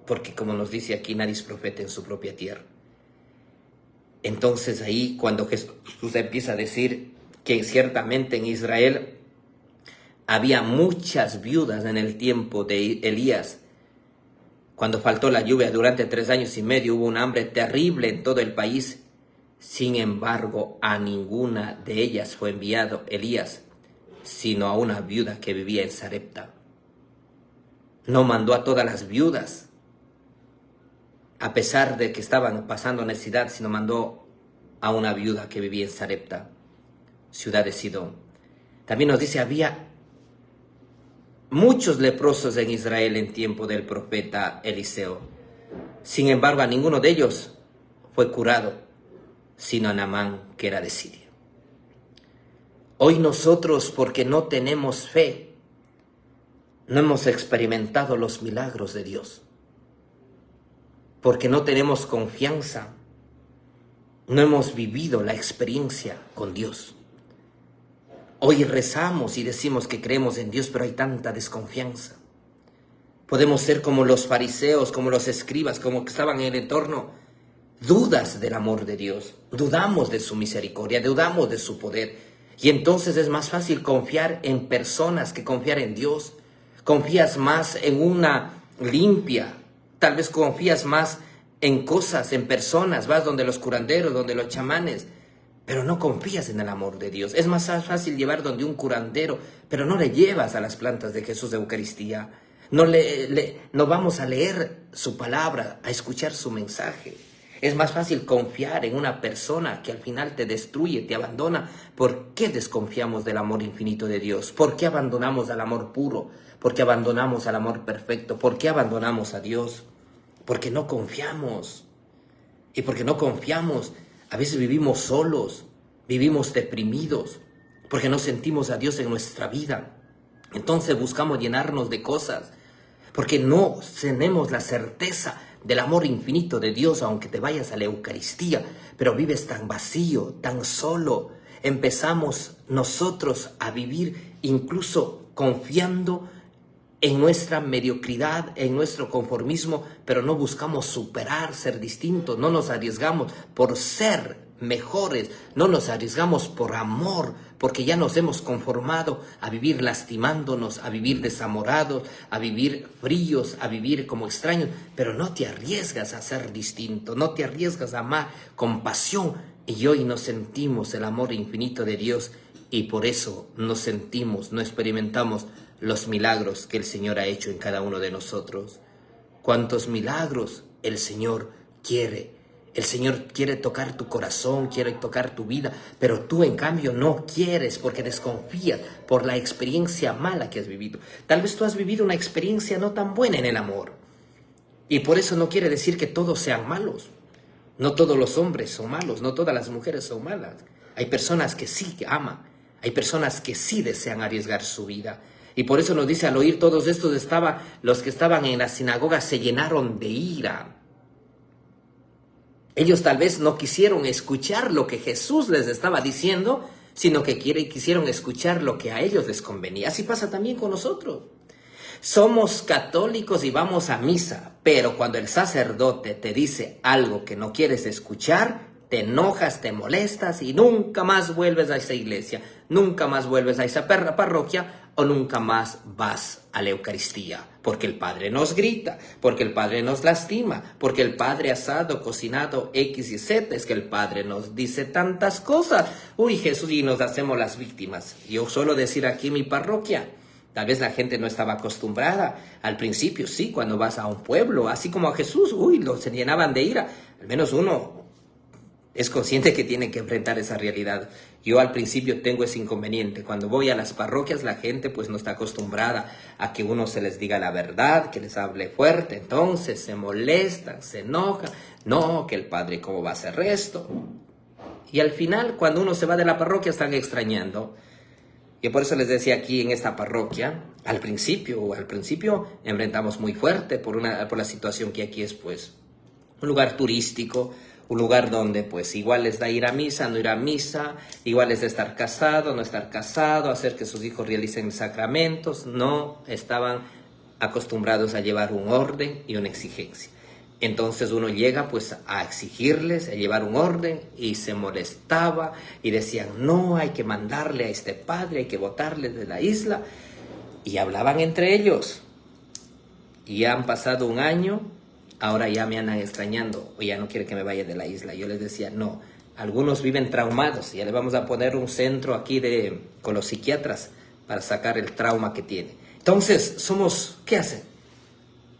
Porque como nos dice aquí, nadie es profeta en su propia tierra. Entonces ahí cuando Jesús empieza a decir que ciertamente en Israel había muchas viudas en el tiempo de Elías, cuando faltó la lluvia durante 3 años y medio, hubo un hambre terrible en todo el país. Sin embargo, a ninguna de ellas fue enviado Elías, sino a una viuda que vivía en Sarepta. No mandó a todas las viudas, a pesar de que estaban pasando necesidad, sino mandó a una viuda que vivía en Sarepta, ciudad de Sidón. También nos dice, había muchos leprosos en Israel en tiempo del profeta Eliseo. Sin embargo, a ninguno de ellos fue curado, sino a Naamán, que era de Siria. Hoy nosotros, porque no tenemos fe, no hemos experimentado los milagros de Dios. Porque no tenemos confianza, no hemos vivido la experiencia con Dios. Hoy rezamos y decimos que creemos en Dios, pero hay tanta desconfianza. Podemos ser como los fariseos, como los escribas, como que estaban en el entorno, dudas del amor de Dios, dudamos de su misericordia, dudamos de su poder. Y entonces es más fácil confiar en personas que confiar en Dios. confías más en una limpia, tal vez confías más en cosas, en personas, vas donde los curanderos, donde los chamanes, pero no confías en el amor de Dios. Es más fácil llevar donde un curandero, pero no le llevas a las plantas de Jesús de Eucaristía. No vamos a leer su palabra, a escuchar su mensaje. Es más fácil confiar en una persona que al final te destruye, te abandona. ¿Por qué desconfiamos del amor infinito de Dios? ¿Por qué abandonamos al amor puro? ¿Por qué abandonamos al amor perfecto? ¿Por qué abandonamos a Dios? Porque no confiamos. Y porque no confiamos, a veces vivimos solos, vivimos deprimidos, porque no sentimos a Dios en nuestra vida. Entonces buscamos llenarnos de cosas, porque no tenemos la certeza del amor infinito de Dios, aunque te vayas a la Eucaristía, pero vives tan vacío, tan solo. Empezamos nosotros a vivir incluso confiando en nuestra mediocridad, en nuestro conformismo, pero no buscamos superar, ser distintos, no nos arriesgamos por ser mejores, no nos arriesgamos por amor, porque ya nos hemos conformado a vivir lastimándonos, a vivir desamorados, a vivir fríos, a vivir como extraños, pero no te arriesgas a ser distinto, no te arriesgas a amar con pasión, y hoy no sentimos el amor infinito de Dios, y por eso no sentimos, no experimentamos los milagros que el Señor ha hecho en cada uno de nosotros. ¿Cuántos milagros el Señor quiere? El Señor quiere tocar tu corazón, quiere tocar tu vida, pero tú en cambio no quieres porque desconfías por la experiencia mala que has vivido. Tal vez tú has vivido una experiencia no tan buena en el amor, y por eso no quiere decir que todos sean malos. No todos los hombres son malos, no todas las mujeres son malas. Hay personas que sí aman, hay personas que sí desean arriesgar su vida. Y por eso nos dice, al oír todos estos, los que estaban en la sinagoga se llenaron de ira. Ellos tal vez no quisieron escuchar lo que Jesús les estaba diciendo, sino que quisieron escuchar lo que a ellos les convenía. Así pasa también con nosotros. Somos católicos y vamos a misa, pero cuando el sacerdote te dice algo que no quieres escuchar, te enojas, te molestas y nunca más vuelves a esa iglesia, nunca más vuelves a esa parroquia o nunca más vas a la Eucaristía. Porque el Padre nos grita, porque el Padre nos lastima, porque el Padre asado, cocinado, X y Z, es que el Padre nos dice tantas cosas. Uy, Jesús, y nos hacemos las víctimas. Yo suelo decir aquí en mi parroquia, tal vez la gente no estaba acostumbrada. Al principio sí, cuando vas a un pueblo, así como a Jesús, se llenaban de ira. Al menos uno es consciente que tiene que enfrentar esa realidad. Yo al principio tengo ese inconveniente. Cuando voy a las parroquias, la gente pues no está acostumbrada a que uno se les diga la verdad, que les hable fuerte. Entonces se molestan, se enojan. No, que el Padre, ¿cómo va a hacer esto? Y al final, cuando uno se va de la parroquia, están extrañando. Y por eso les decía aquí en esta parroquia, al principio enfrentamos muy fuerte por la situación que aquí es pues un lugar turístico, un lugar donde pues igual les da ir a misa, no ir a misa, igual es de estar casado, no estar casado, hacer que sus hijos realicen sacramentos. No estaban acostumbrados a llevar un orden y una exigencia. Entonces uno llega pues a exigirles, a llevar un orden, y se molestaba y decían, no, hay que mandarle a este padre, hay que botarle de la isla, y hablaban entre ellos. Y ya han pasado un año, ahora ya me andan extrañando, o ya no quiere que me vaya de la isla. Yo les decía, no, algunos viven traumados, ya les vamos a poner un centro aquí con los psiquiatras para sacar el trauma que tiene. Entonces, ¿qué hacen?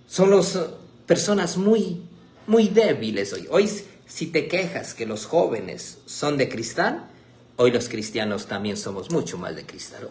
Somos personas muy, muy débiles hoy. Hoy, si te quejas que los jóvenes son de cristal, hoy los cristianos también somos mucho más de cristal.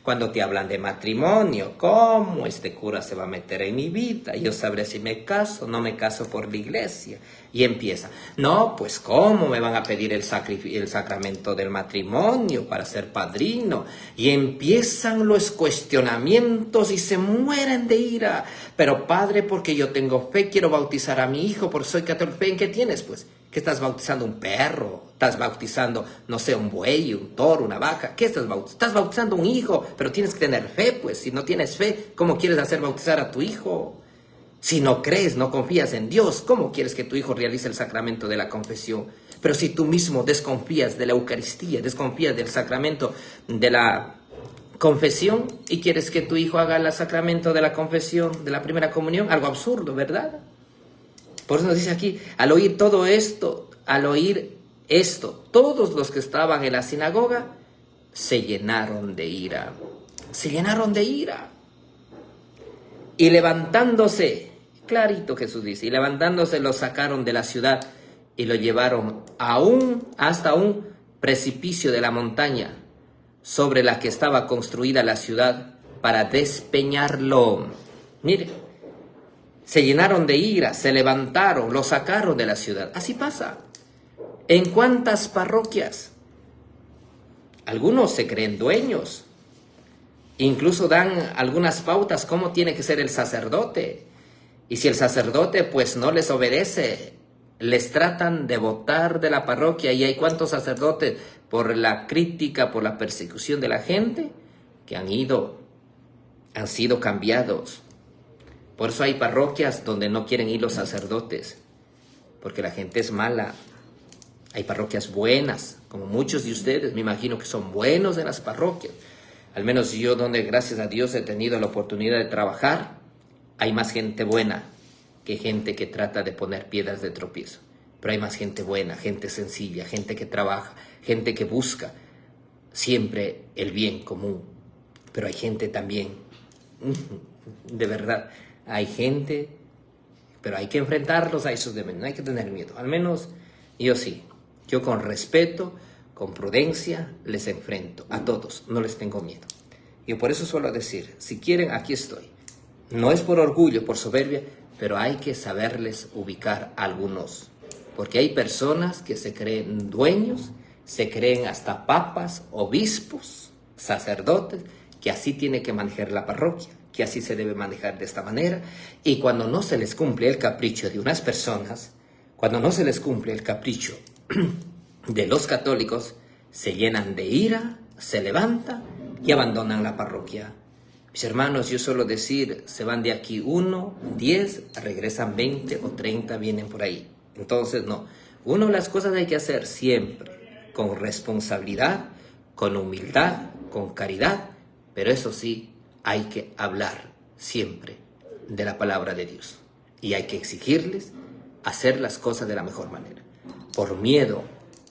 Cuando te hablan de matrimonio, ¿cómo este cura se va a meter en mi vida? Yo sabré si me caso, no me caso por la iglesia. Y empieza, no, pues ¿cómo me van a pedir el sacramento del matrimonio para ser padrino? Y empiezan los cuestionamientos y se mueren de ira. Pero padre, porque yo tengo fe, quiero bautizar a mi hijo, porque soy católico. ¿Fe en qué tienes, pues? ¿Qué estás bautizando? ¿Un perro? ¿Estás bautizando, no sé, un buey, un toro, una vaca? ¿Qué estás bautizando? Estás bautizando un hijo, pero tienes que tener fe, pues. Si no tienes fe, ¿cómo quieres hacer bautizar a tu hijo? Si no crees, no confías en Dios, ¿cómo quieres que tu hijo realice el sacramento de la confesión? Pero si tú mismo desconfías de la Eucaristía, desconfías del sacramento de la confesión y quieres que tu hijo haga el sacramento de la confesión, de la primera comunión, algo absurdo, ¿verdad? Por eso nos dice aquí, al oír todo esto, todos los que estaban en la sinagoga se llenaron de ira. Se llenaron de ira. Y levantándose, clarito Jesús dice, y levantándose lo sacaron de la ciudad y lo llevaron hasta un precipicio de la montaña sobre la que estaba construida la ciudad para despeñarlo. Mire, se llenaron de ira, se levantaron, lo sacaron de la ciudad. Así pasa. ¿En cuántas parroquias? Algunos se creen dueños. Incluso dan algunas pautas cómo tiene que ser el sacerdote. Y si el sacerdote pues no les obedece, les tratan de botar de la parroquia. Y hay cuántos sacerdotes por la crítica, por la persecución de la gente, que han sido cambiados. Por eso hay parroquias donde no quieren ir los sacerdotes, porque la gente es mala. Hay parroquias buenas, como muchos de ustedes, me imagino que son buenos en las parroquias. Al menos yo, donde gracias a Dios he tenido la oportunidad de trabajar, hay más gente buena que gente que trata de poner piedras de tropiezo. Pero hay más gente buena, gente sencilla, gente que trabaja, gente que busca siempre el bien común. Pero hay gente también, de verdad, hay gente, pero hay que enfrentarlos a esos demonios, no hay que tener miedo. Al menos yo sí, yo con respeto, con prudencia les enfrento a todos, no les tengo miedo. Yo por eso suelo decir, si quieren, aquí estoy. No es por orgullo, por soberbia, pero hay que saberles ubicar a algunos. Porque hay personas que se creen dueños, se creen hasta papas, obispos, sacerdotes, que así tiene que manejar la parroquia, que así se debe manejar de esta manera. Y cuando no se les cumple el capricho de unas personas, cuando no se les cumple el capricho de los católicos, se llenan de ira, se levantan y abandonan la parroquia. Mis hermanos, yo suelo decir, se van de aquí 1, 10, regresan 20 o 30, vienen por ahí. Entonces, no. Una de las cosas hay que hacer siempre, con responsabilidad, con humildad, con caridad, pero eso sí, hay que hablar siempre de la palabra de Dios. Y hay que exigirles hacer las cosas de la mejor manera. Por miedo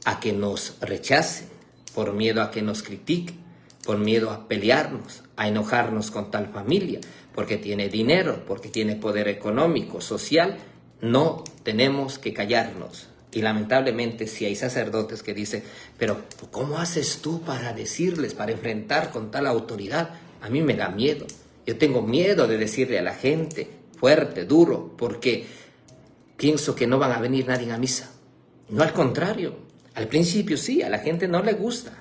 a que nos rechacen, por miedo a que nos critiquen, por miedo a pelearnos, a enojarnos con tal familia, porque tiene dinero, porque tiene poder económico, social, no tenemos que callarnos. Y lamentablemente si hay sacerdotes que dicen, pero ¿cómo haces tú para decirles, para enfrentar con tal autoridad? A mí me da miedo. Yo tengo miedo de decirle a la gente fuerte, duro, porque pienso que no van a venir nadie a misa. No, al contrario. Al principio sí, a la gente no le gusta.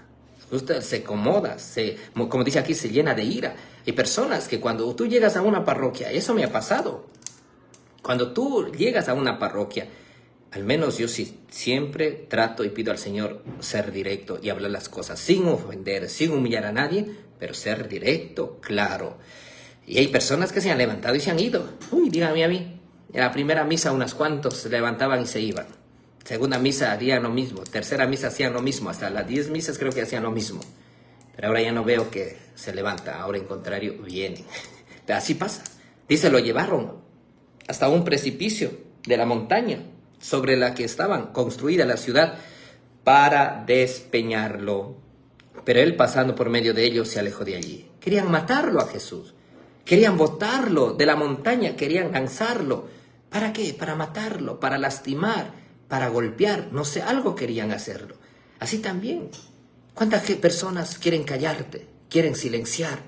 Se acomoda, como dice aquí, se llena de ira. Hay personas que cuando tú llegas a una parroquia, eso me ha pasado. Cuando tú llegas a una parroquia, al menos yo sí, siempre trato y pido al Señor ser directo y hablar las cosas sin ofender, sin humillar a nadie, pero ser directo, claro. Y hay personas que se han levantado y se han ido. Uy, dígame a mí. En la primera misa unos cuantos se levantaban y se iban. Segunda misa harían lo mismo. Tercera misa hacían lo mismo. Hasta las 10 misas creo que hacían lo mismo. Pero ahora ya no veo que se levanta. Ahora en contrario vienen. Así pasa. Dice, lo llevaron hasta un precipicio de la montaña sobre la que estaban construida la ciudad para despeñarlo. Pero él, pasando por medio de ellos, se alejó de allí. Querían matarlo a Jesús. Querían botarlo de la montaña. Querían lanzarlo. ¿Para qué? Para matarlo, para lastimar, para golpear. No sé, algo querían hacerlo. Así también. ¿Cuántas personas quieren callarte? Quieren silenciar.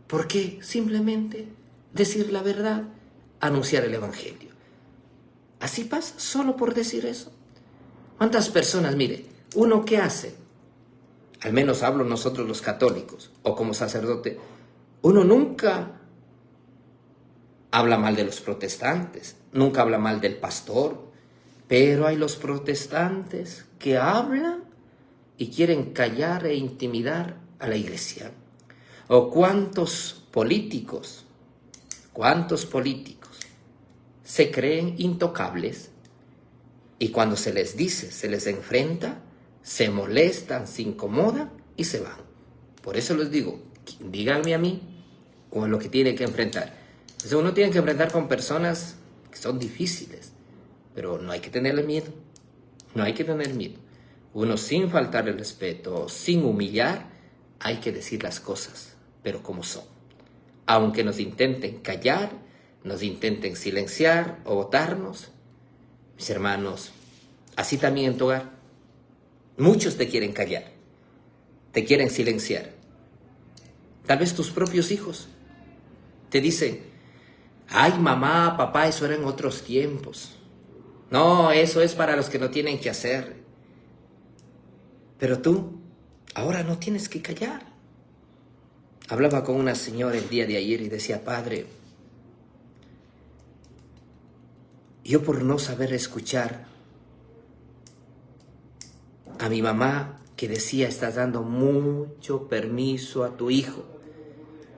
¿Por qué? Simplemente decir la verdad, anunciar el evangelio. Así pasa, solo por decir eso. ¿Cuántas personas, mire, uno qué hace? Al menos hablo nosotros los católicos, o como sacerdote, uno nunca habla mal de los protestantes, nunca habla mal del pastor, pero hay los protestantes que hablan y quieren callar e intimidar a la iglesia. O cuántos políticos se creen intocables y cuando se les dice, se les enfrenta, se molestan, se incomodan y se van. Por eso les digo, díganme a mí con lo que tiene que enfrentar. Entonces uno tiene que enfrentar con personas que son difíciles, pero no hay que tenerle miedo. No hay que tener miedo. Uno, sin faltar el respeto, sin humillar, hay que decir las cosas, pero como son. Aunque nos intenten callar, nos intenten silenciar o botarnos, mis hermanos, así también en tu hogar. Muchos te quieren callar, te quieren silenciar. Tal vez tus propios hijos te dicen, ay mamá, papá, eso era en otros tiempos. No, eso es para los que no tienen que hacer. Pero tú, ahora no tienes que callar. Hablaba con una señora el día de ayer y decía, padre, yo por no saber escuchar a mi mamá que decía, estás dando mucho permiso a tu hijo.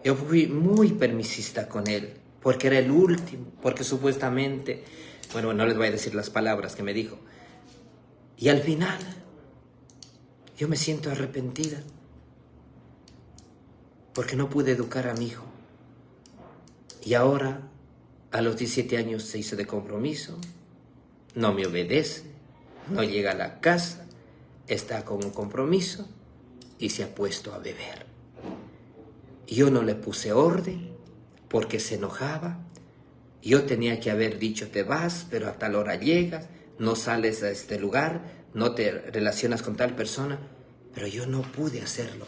Yo fui muy permisista con él, porque era el último, porque supuestamente, bueno, no les voy a decir las palabras que me dijo. Y al final, yo me siento arrepentida, porque no pude educar a mi hijo. Y ahora, a los 17 años se hizo de compromiso, no me obedece, no llega a la casa, está con un compromiso y se ha puesto a beber. Yo no le puse orden porque se enojaba. Yo tenía que haber dicho, te vas, pero a tal hora llegas, no sales a este lugar, no te relacionas con tal persona. Pero yo no pude hacerlo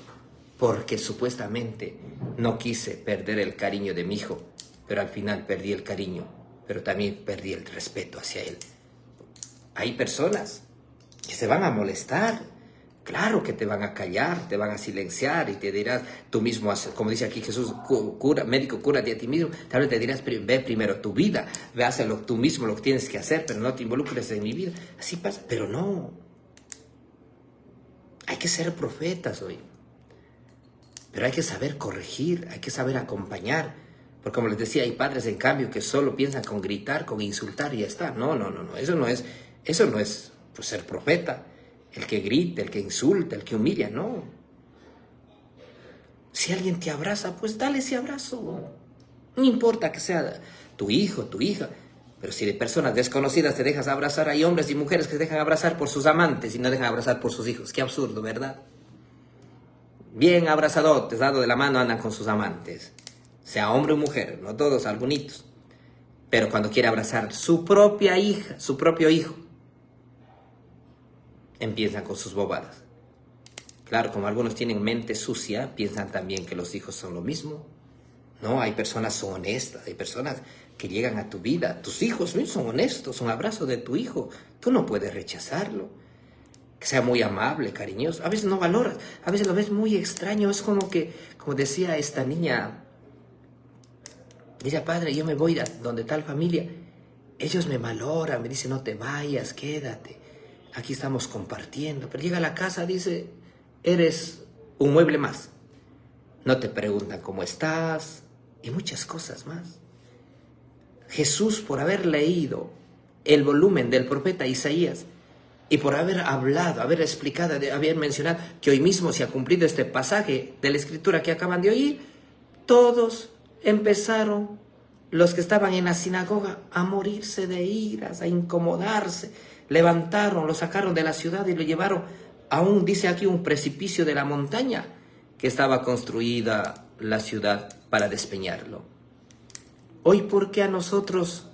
porque supuestamente no quise perder el cariño de mi hijo, pero al final perdí el cariño, pero también perdí el respeto hacia él. Hay personas que se van a molestar, claro que te van a callar, te van a silenciar y te dirás, tú mismo, como dice aquí Jesús, médico, cúrate a ti mismo, tal vez te dirás, ve primero tu vida, ve, hazlo tú mismo lo que tienes que hacer, pero no te involucres en mi vida. Así pasa, pero no. Hay que ser profetas hoy, pero hay que saber corregir, hay que saber acompañar, porque como les decía, hay padres en cambio que solo piensan con gritar, con insultar y ya está. No, eso no es pues, ser profeta. El que grita, el que insulta, el que humilla, no. Si alguien te abraza, pues dale ese abrazo. No importa que sea tu hijo, tu hija, pero si de personas desconocidas te dejas abrazar, hay hombres y mujeres que se dejan abrazar por sus amantes y no dejan abrazar por sus hijos. Qué absurdo, ¿verdad? Bien abrazadotes, dado de la mano, andan con sus amantes. Sea hombre o mujer, no todos, algunitos. Pero cuando quiere abrazar su propia hija, su propio hijo, empiezan con sus bobadas. Claro, como algunos tienen mente sucia, piensan también que los hijos son lo mismo. No, hay personas honestas, hay personas que llegan a tu vida. Tus hijos no son honestos, un abrazo de tu hijo, tú no puedes rechazarlo. Que sea muy amable, cariñoso. A veces no valoras, a veces lo ves muy extraño. Es como que, como decía esta niña, dice, padre, yo me voy a donde tal familia. Ellos me valoran, me dicen, no te vayas, quédate. Aquí estamos compartiendo. Pero llega a la casa, dice, eres un mueble más. No te preguntan cómo estás y muchas cosas más. Jesús, por haber leído el volumen del profeta Isaías y por haber hablado, haber explicado, haber mencionado que hoy mismo se ha cumplido este pasaje de la Escritura que acaban de oír, todos empezaron, los que estaban en la sinagoga, a morirse de iras, a incomodarse. Levantaron, lo sacaron de la ciudad y lo llevaron a dice aquí, un precipicio de la montaña que estaba construida la ciudad para despeñarlo. Hoy, ¿por qué a nosotros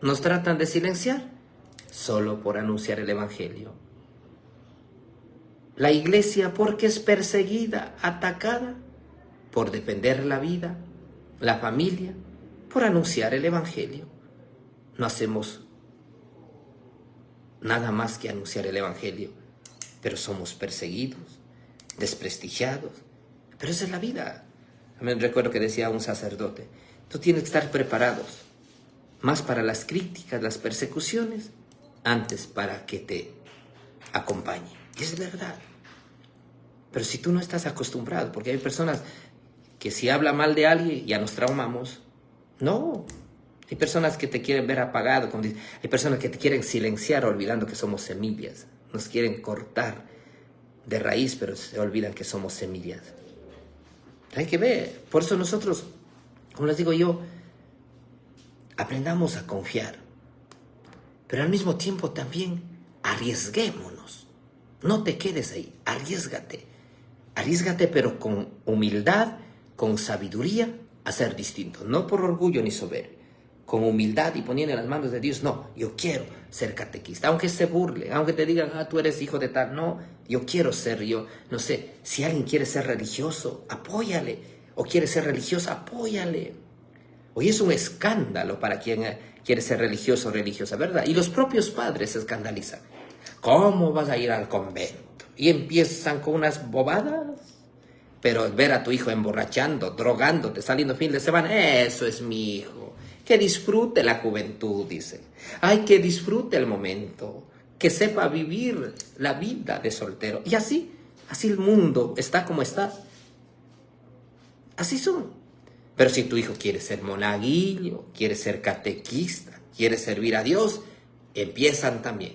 nos tratan de silenciar? Solo por anunciar el Evangelio. La iglesia, ¿por qué es perseguida, atacada? Por defender la vida, la familia, por anunciar el Evangelio. No hacemos nada más que anunciar el Evangelio, pero somos perseguidos, desprestigiados. Pero esa es la vida. Me recuerdo que decía un sacerdote, tú tienes que estar preparados, más para las críticas, las persecuciones, antes para que te acompañe. Y es verdad. Pero si tú no estás acostumbrado, porque hay personas que si habla mal de alguien ya nos traumamos. No, hay personas que te quieren ver apagado, como dice, hay personas que te quieren silenciar olvidando que somos semillas. Nos quieren cortar de raíz, pero se olvidan que somos semillas. Hay que ver. Por eso nosotros, como les digo yo, aprendamos a confiar. Pero al mismo tiempo también arriesguémonos. No te quedes ahí, arriésgate. Arriésgate, pero con humildad, con sabiduría, a ser distinto. No por orgullo ni soberbia. Con humildad y poniendo en las manos de Dios. No, yo quiero ser catequista. Aunque se burle, aunque te digan, tú eres hijo de tal. No, yo quiero ser yo. No sé, si alguien quiere ser religioso, apóyale. O quiere ser religiosa, apóyale. Hoy es un escándalo para quien quiere ser religioso o religiosa, ¿verdad? Y los propios padres se escandalizan. ¿Cómo vas a ir al convento? Y empiezan con unas bobadas. Pero ver a tu hijo emborrachando, drogándote, saliendo fin de semana, eso es mi hijo. Que disfrute la juventud, dice. Ay, que disfrute el momento. Que sepa vivir la vida de soltero. Y así el mundo está como está. Así son. Pero si tu hijo quiere ser monaguillo, quiere ser catequista, quiere servir a Dios, empiezan también.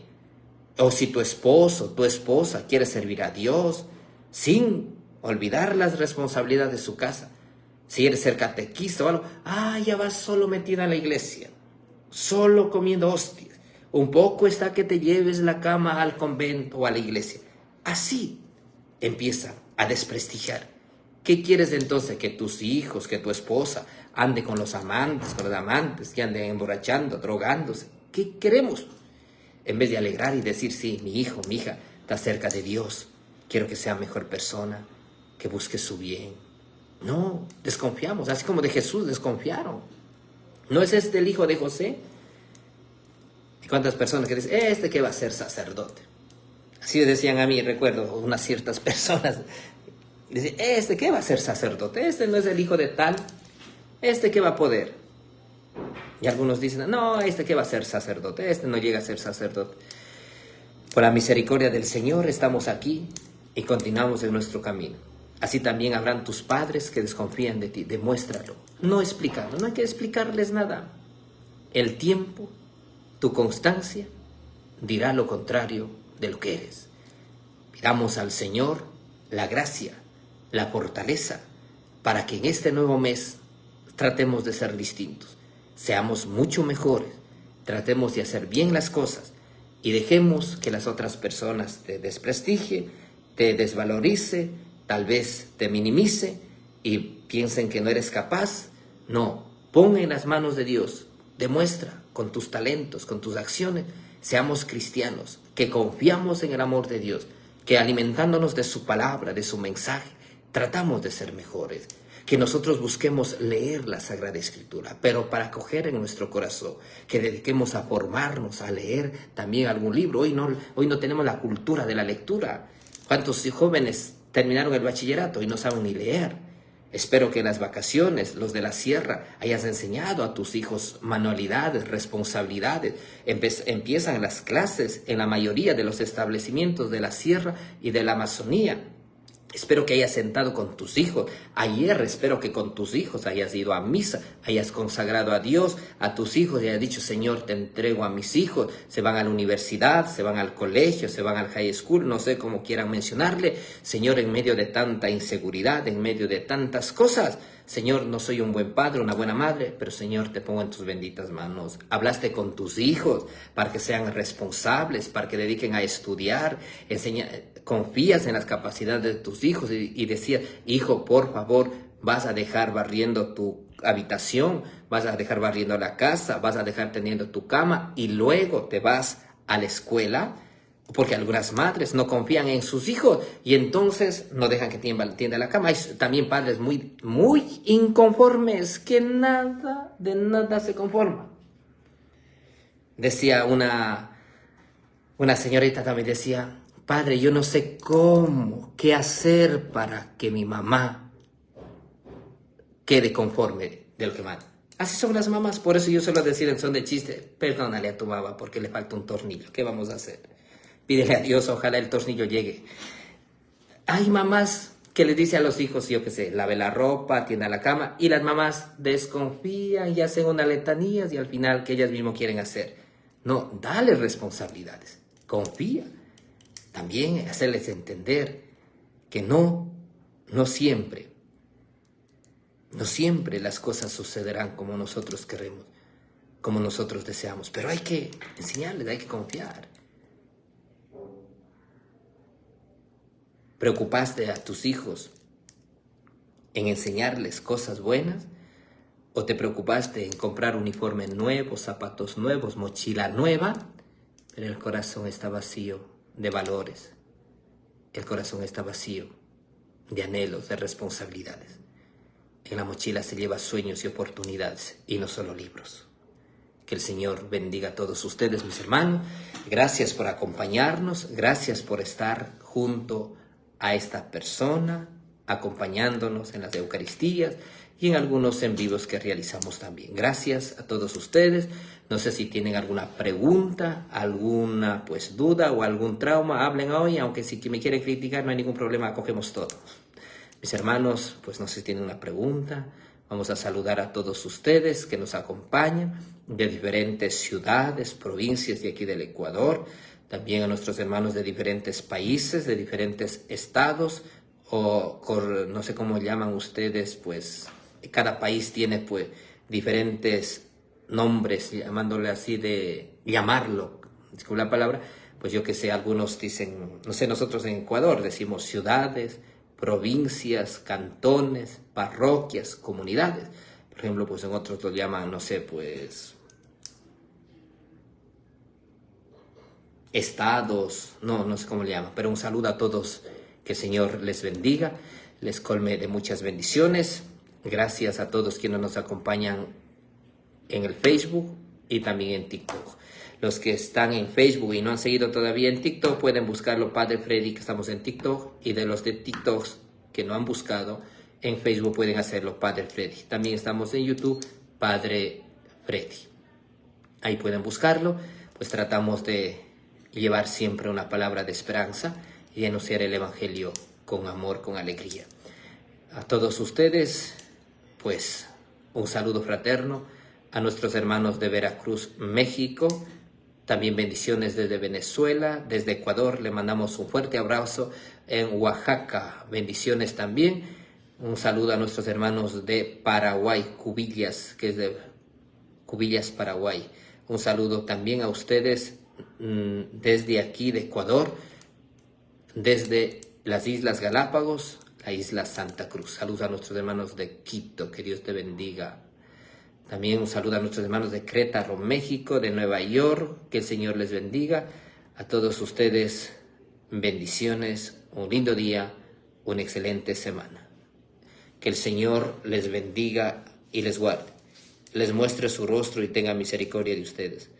O si tu esposo, tu esposa quiere servir a Dios, sin olvidar las responsabilidades de su casa. Si quieres ser catequista o algo, ya vas solo metida en la iglesia, solo comiendo hostias. Un poco está que te lleves la cama al convento o a la iglesia. Así empieza a desprestigiar. ¿Qué quieres entonces? Que tus hijos, que tu esposa ande con los amantes, que anden emborrachando, drogándose. ¿Qué queremos? En vez de alegrar y decir, sí, mi hijo, mi hija está cerca de Dios. Quiero que sea mejor persona, que busque su bien. No, desconfiamos, así como de Jesús desconfiaron. ¿No es este el hijo de José? ¿Y cuántas personas que dicen, que va a ser sacerdote? Así decían a mí, recuerdo, unas ciertas personas. Dicen, ¿qué va a ser sacerdote? No es el hijo de tal. ¿Qué va a poder? Y algunos dicen, no, ¿qué va a ser sacerdote? No llega a ser sacerdote. Por la misericordia del Señor estamos aquí y continuamos en nuestro camino. Así también habrán tus padres que desconfían de ti. Demuéstralo. No explicando. No hay que explicarles nada. El tiempo, tu constancia, dirá lo contrario de lo que eres. Pidamos al Señor la gracia, la fortaleza, para que en este nuevo mes tratemos de ser distintos. Seamos mucho mejores. Tratemos de hacer bien las cosas. Y dejemos que las otras personas te desprestigien, te desvalorice, tal vez te minimice y piensen que no eres capaz. No, pon en las manos de Dios, demuestra con tus talentos, con tus acciones, seamos cristianos, que confiamos en el amor de Dios, que alimentándonos de su palabra, de su mensaje, tratamos de ser mejores. Que nosotros busquemos leer la Sagrada Escritura, pero para coger en nuestro corazón, que dediquemos a formarnos, a leer también algún libro. Hoy no tenemos la cultura de la lectura. ¿Cuántos jóvenes terminaron el bachillerato y no saben ni leer? Espero que en las vacaciones, los de la sierra, hayas enseñado a tus hijos manualidades, responsabilidades. Empiezan las clases en la mayoría de los establecimientos de la sierra y de la Amazonía. Espero que hayas sentado con tus hijos. Ayer espero que con tus hijos hayas ido a misa, hayas consagrado a Dios, a tus hijos y hayas dicho, Señor, te entrego a mis hijos. Se van a la universidad, se van al colegio, se van al high school, no sé cómo quieran mencionarle. Señor, en medio de tanta inseguridad, en medio de tantas cosas, Señor, no soy un buen padre, una buena madre, pero Señor, te pongo en tus benditas manos. Hablaste con tus hijos para que sean responsables, para que dediquen a estudiar, confías en las capacidades de tus hijos y decías, hijo, por favor, vas a dejar barriendo tu habitación, vas a dejar barriendo la casa, vas a dejar teniendo tu cama y luego te vas a la escuela. Porque algunas madres no confían en sus hijos y entonces no dejan que tienda la cama. Hay también padres muy, muy inconformes que de nada se conforman. Decía una señorita también, decía, padre, yo no sé qué hacer para que mi mamá quede conforme de lo que manda. Así son las mamás, por eso yo suelo decir en son de chiste, perdónale a tu mamá porque le falta un tornillo, ¿qué vamos a hacer? Pídele a Dios, ojalá el tornillo llegue. Hay mamás que les dicen a los hijos, yo qué sé, lave la ropa, tienda la cama, y las mamás desconfían y hacen unas letanías y al final que ellas mismas quieren hacer. No, dale responsabilidades, confía. También hacerles entender que no siempre No siempre las cosas sucederán como nosotros queremos, como nosotros deseamos, pero hay que enseñarles, hay que confiar. ¿Preocupaste a tus hijos en enseñarles cosas buenas? ¿O te preocupaste en comprar uniforme nuevo, zapatos nuevos, mochila nueva? Pero el corazón está vacío de valores. El corazón está vacío de anhelos, de responsabilidades. En la mochila se lleva sueños y oportunidades y no solo libros. Que el Señor bendiga a todos ustedes, mis hermanos. Gracias por acompañarnos, gracias por estar junto a esta persona, acompañándonos en las Eucaristías y en algunos en vivos que realizamos también. Gracias a todos ustedes. No sé si tienen alguna pregunta, alguna duda o algún trauma, hablen hoy, aunque si me quieren criticar no hay ningún problema, acogemos todo. Mis hermanos, no sé si tienen una pregunta. Vamos a saludar a todos ustedes que nos acompañan de diferentes ciudades, provincias de aquí del Ecuador, también a nuestros hermanos de diferentes países, de diferentes estados, o no sé cómo llaman ustedes, cada país tiene diferentes nombres, llamándole así llamarlo, disculpe la palabra, yo que sé, algunos dicen, no sé, nosotros en Ecuador decimos ciudades, provincias, cantones, parroquias, comunidades. Por ejemplo, en otros lo llaman, no sé, estados, no sé cómo le llaman, pero un saludo a todos, que el Señor les bendiga, les colme de muchas bendiciones. Gracias a todos quienes nos acompañan en el Facebook y también en TikTok. Los que están en Facebook y no han seguido todavía en TikTok pueden buscarlo Padre Freddy, que estamos en TikTok, y de los de TikTok que no han buscado en Facebook pueden hacerlo Padre Freddy. También estamos en YouTube, Padre Freddy. Ahí pueden buscarlo, tratamos de llevar siempre una palabra de esperanza y anunciar el Evangelio con amor, con alegría. A todos ustedes, un saludo fraterno. A nuestros hermanos de Veracruz, México, también bendiciones desde Venezuela, desde Ecuador, le mandamos un fuerte abrazo. En Oaxaca, bendiciones también. Un saludo a nuestros hermanos de Paraguay, Cubillas, que es de Cubillas, Paraguay. Un saludo también a ustedes desde aquí de Ecuador, desde las Islas Galápagos, la isla Santa Cruz. Saludos a nuestros hermanos de Quito, que Dios te bendiga. También un saludo a nuestros hermanos de Querétaro, México, de Nueva York, que el Señor les bendiga. A todos ustedes, bendiciones, un lindo día, una excelente semana. Que el Señor les bendiga y les guarde, les muestre su rostro y tenga misericordia de ustedes,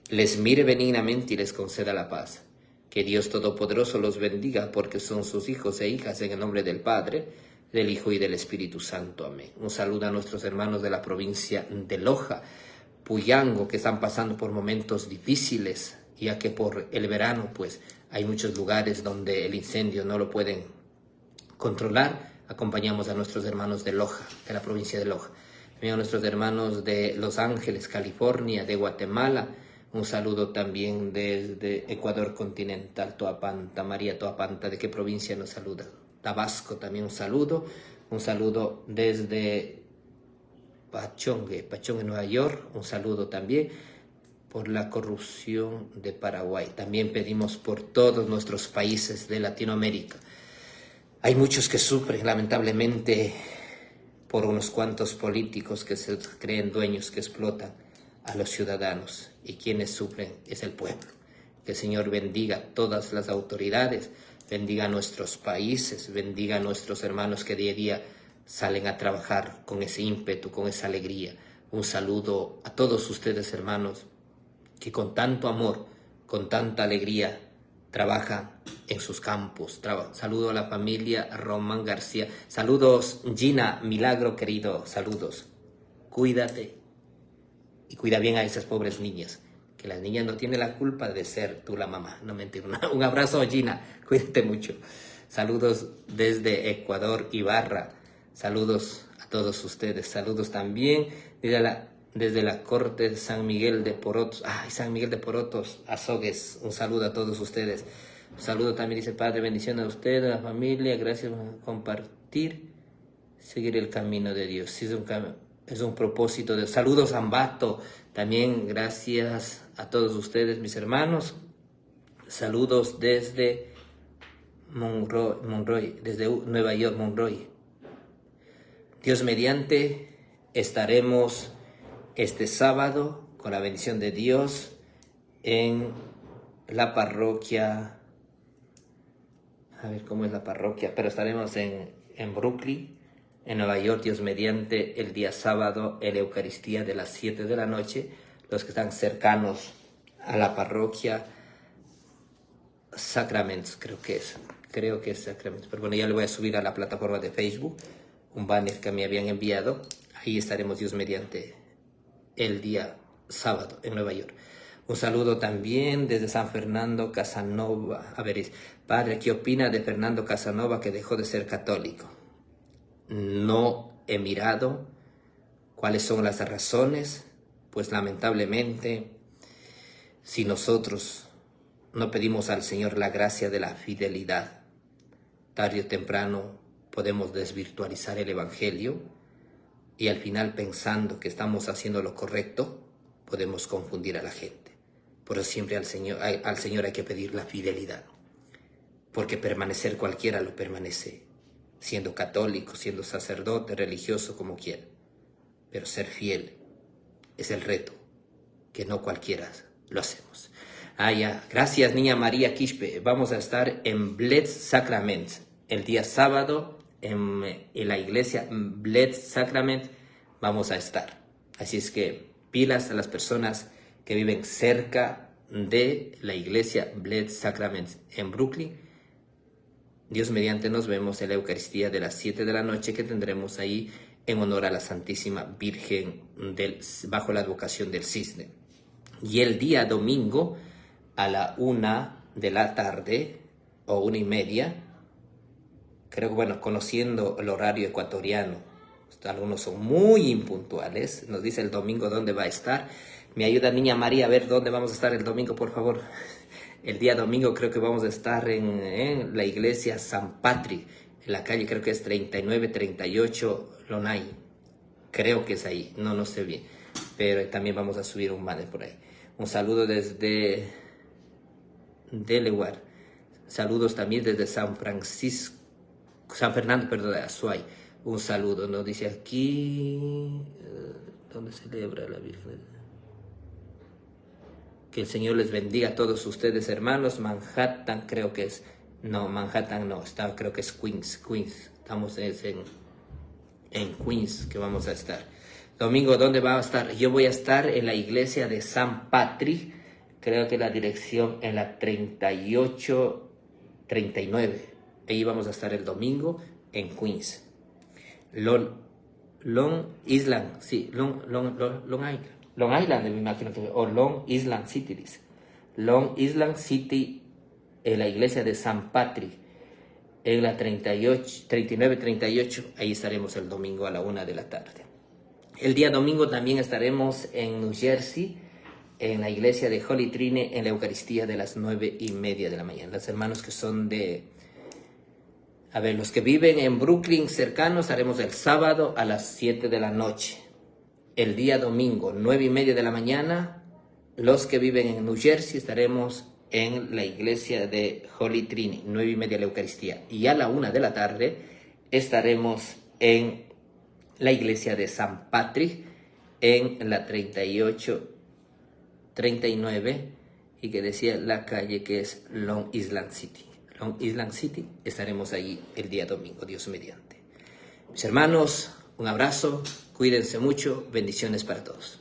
les mire benignamente y les conceda la paz. Que Dios Todopoderoso los bendiga, porque son sus hijos e hijas, en el nombre del Padre, del Hijo y del Espíritu Santo. Amén. Un saludo a nuestros hermanos de la provincia de Loja, Puyango, que están pasando por momentos difíciles, ya que por el verano hay muchos lugares donde el incendio no lo pueden controlar. Acompañamos a nuestros hermanos de Loja, de la provincia de Loja. También a nuestros hermanos de Los Ángeles, California, de Guatemala. Un saludo también desde Ecuador continental, Toapanta, María Toapanta, ¿de qué provincia nos saluda? Tabasco también un saludo desde Pachongue, Nueva York, un saludo también por la corrupción de Paraguay. También pedimos por todos nuestros países de Latinoamérica. Hay muchos que sufren, lamentablemente, por unos cuantos políticos que se creen dueños, que explotan a los ciudadanos, y quienes sufren es el pueblo. Que el Señor bendiga a todas las autoridades, bendiga a nuestros países, bendiga a nuestros hermanos que día a día salen a trabajar con ese ímpetu, con esa alegría. Un saludo a todos ustedes, hermanos, que con tanto amor, con tanta alegría, trabajan en sus campos. Saludo a la familia Román García. Saludos, Gina Milagro, querido, saludos. Cuídate y cuida bien a esas pobres niñas, que las niñas no tienen la culpa de ser tú la mamá. No, mentira. Un abrazo, Gina, cuídate mucho. Saludos desde Ecuador, Ibarra. Saludos a todos ustedes. Saludos también desde la corte de San Miguel de Porotos. San Miguel de Porotos, Azogues. Un saludo a todos ustedes. Un saludo también, dice Padre, bendición a usted, a la familia. Gracias por compartir. seguir el camino de Dios. Es un propósito de... Saludos a Ambato, también gracias a todos ustedes, mis hermanos. Saludos desde Monroy, desde Nueva York, Monroy. Dios mediante, estaremos este sábado con la bendición de Dios en la parroquia, a ver cómo es la parroquia, pero estaremos en Brooklyn, en Nueva York, Dios mediante, el día sábado en la Eucaristía de las 7 de la noche. Los que están cercanos a la parroquia, Sacraments, creo que es Sacraments, pero bueno, ya le voy a subir a la plataforma de Facebook un banner que me habían enviado. Ahí estaremos Dios mediante el día sábado en Nueva York. Un saludo también desde San Fernando Casanova. A ver, padre, ¿qué opina de Fernando Casanova que dejó de ser católico? No he mirado cuáles son las razones, pues lamentablemente, si nosotros no pedimos al Señor la gracia de la fidelidad, tarde o temprano podemos desvirtualizar el Evangelio y al final, pensando que estamos haciendo lo correcto, podemos confundir a la gente. Por eso siempre al Señor hay que pedir la fidelidad, porque permanecer cualquiera lo permanece, siendo católico, siendo sacerdote, religioso, como quiera. Pero ser fiel es el reto, que no cualquiera lo hacemos. Ya. Gracias, niña María Quispe. Vamos a estar en Blessed Sacrament el día sábado en la iglesia Blessed Sacrament. Vamos a estar. Así es que pilas a las personas que viven cerca de la iglesia Blessed Sacrament en Brooklyn. Dios mediante, nos vemos en la Eucaristía de las 7 de la noche que tendremos ahí en honor a la Santísima Virgen bajo la advocación del Cisne. Y el día domingo a la 1 de la tarde o 1:30, creo que, bueno, conociendo el horario ecuatoriano, algunos son muy impuntuales, nos dice el domingo dónde va a estar. Me ayuda niña María a ver dónde vamos a estar el domingo, por favor. El día domingo creo que vamos a estar en la iglesia San Patrick, en la calle creo que es 3938 Lonay. Creo que es ahí, no sé bien, pero también vamos a subir un banner por ahí. Un saludo desde Delaware. Saludos también desde San Fernando, de Azuay. Un saludo, nos dice aquí, ¿dónde celebra la Virgen? Que el Señor les bendiga a todos ustedes, hermanos. Manhattan creo que es, no, Manhattan no, creo que es Queens. Estamos en Queens que vamos a estar. Domingo, ¿dónde va a estar? Yo voy a estar en la iglesia de San Patrick, creo que la dirección en la 3839. Ahí vamos a estar el domingo en Queens. Long Island, sí, Long Island. Long Island, me imagino que, o Long Island City, dice. Long Island City, en la iglesia de San Patrick, en la 3938, ahí estaremos el domingo a la 1 de la tarde. El día domingo también estaremos en New Jersey, en la iglesia de Holy Trinity, en la Eucaristía de las 9:30 de la mañana. Los hermanos que son los que viven en Brooklyn cercanos, estaremos el sábado a las 7 de la noche. El día domingo, 9:30 de la mañana, los que viven en New Jersey estaremos en la iglesia de Holy Trinity, 9:30 la Eucaristía. Y a la 1 de la tarde estaremos en la iglesia de San Patrick, en la 3839, y que decía la calle que es Long Island City. Long Island City, estaremos allí el día domingo, Dios mediante. Mis hermanos, un abrazo, cuídense mucho, bendiciones para todos.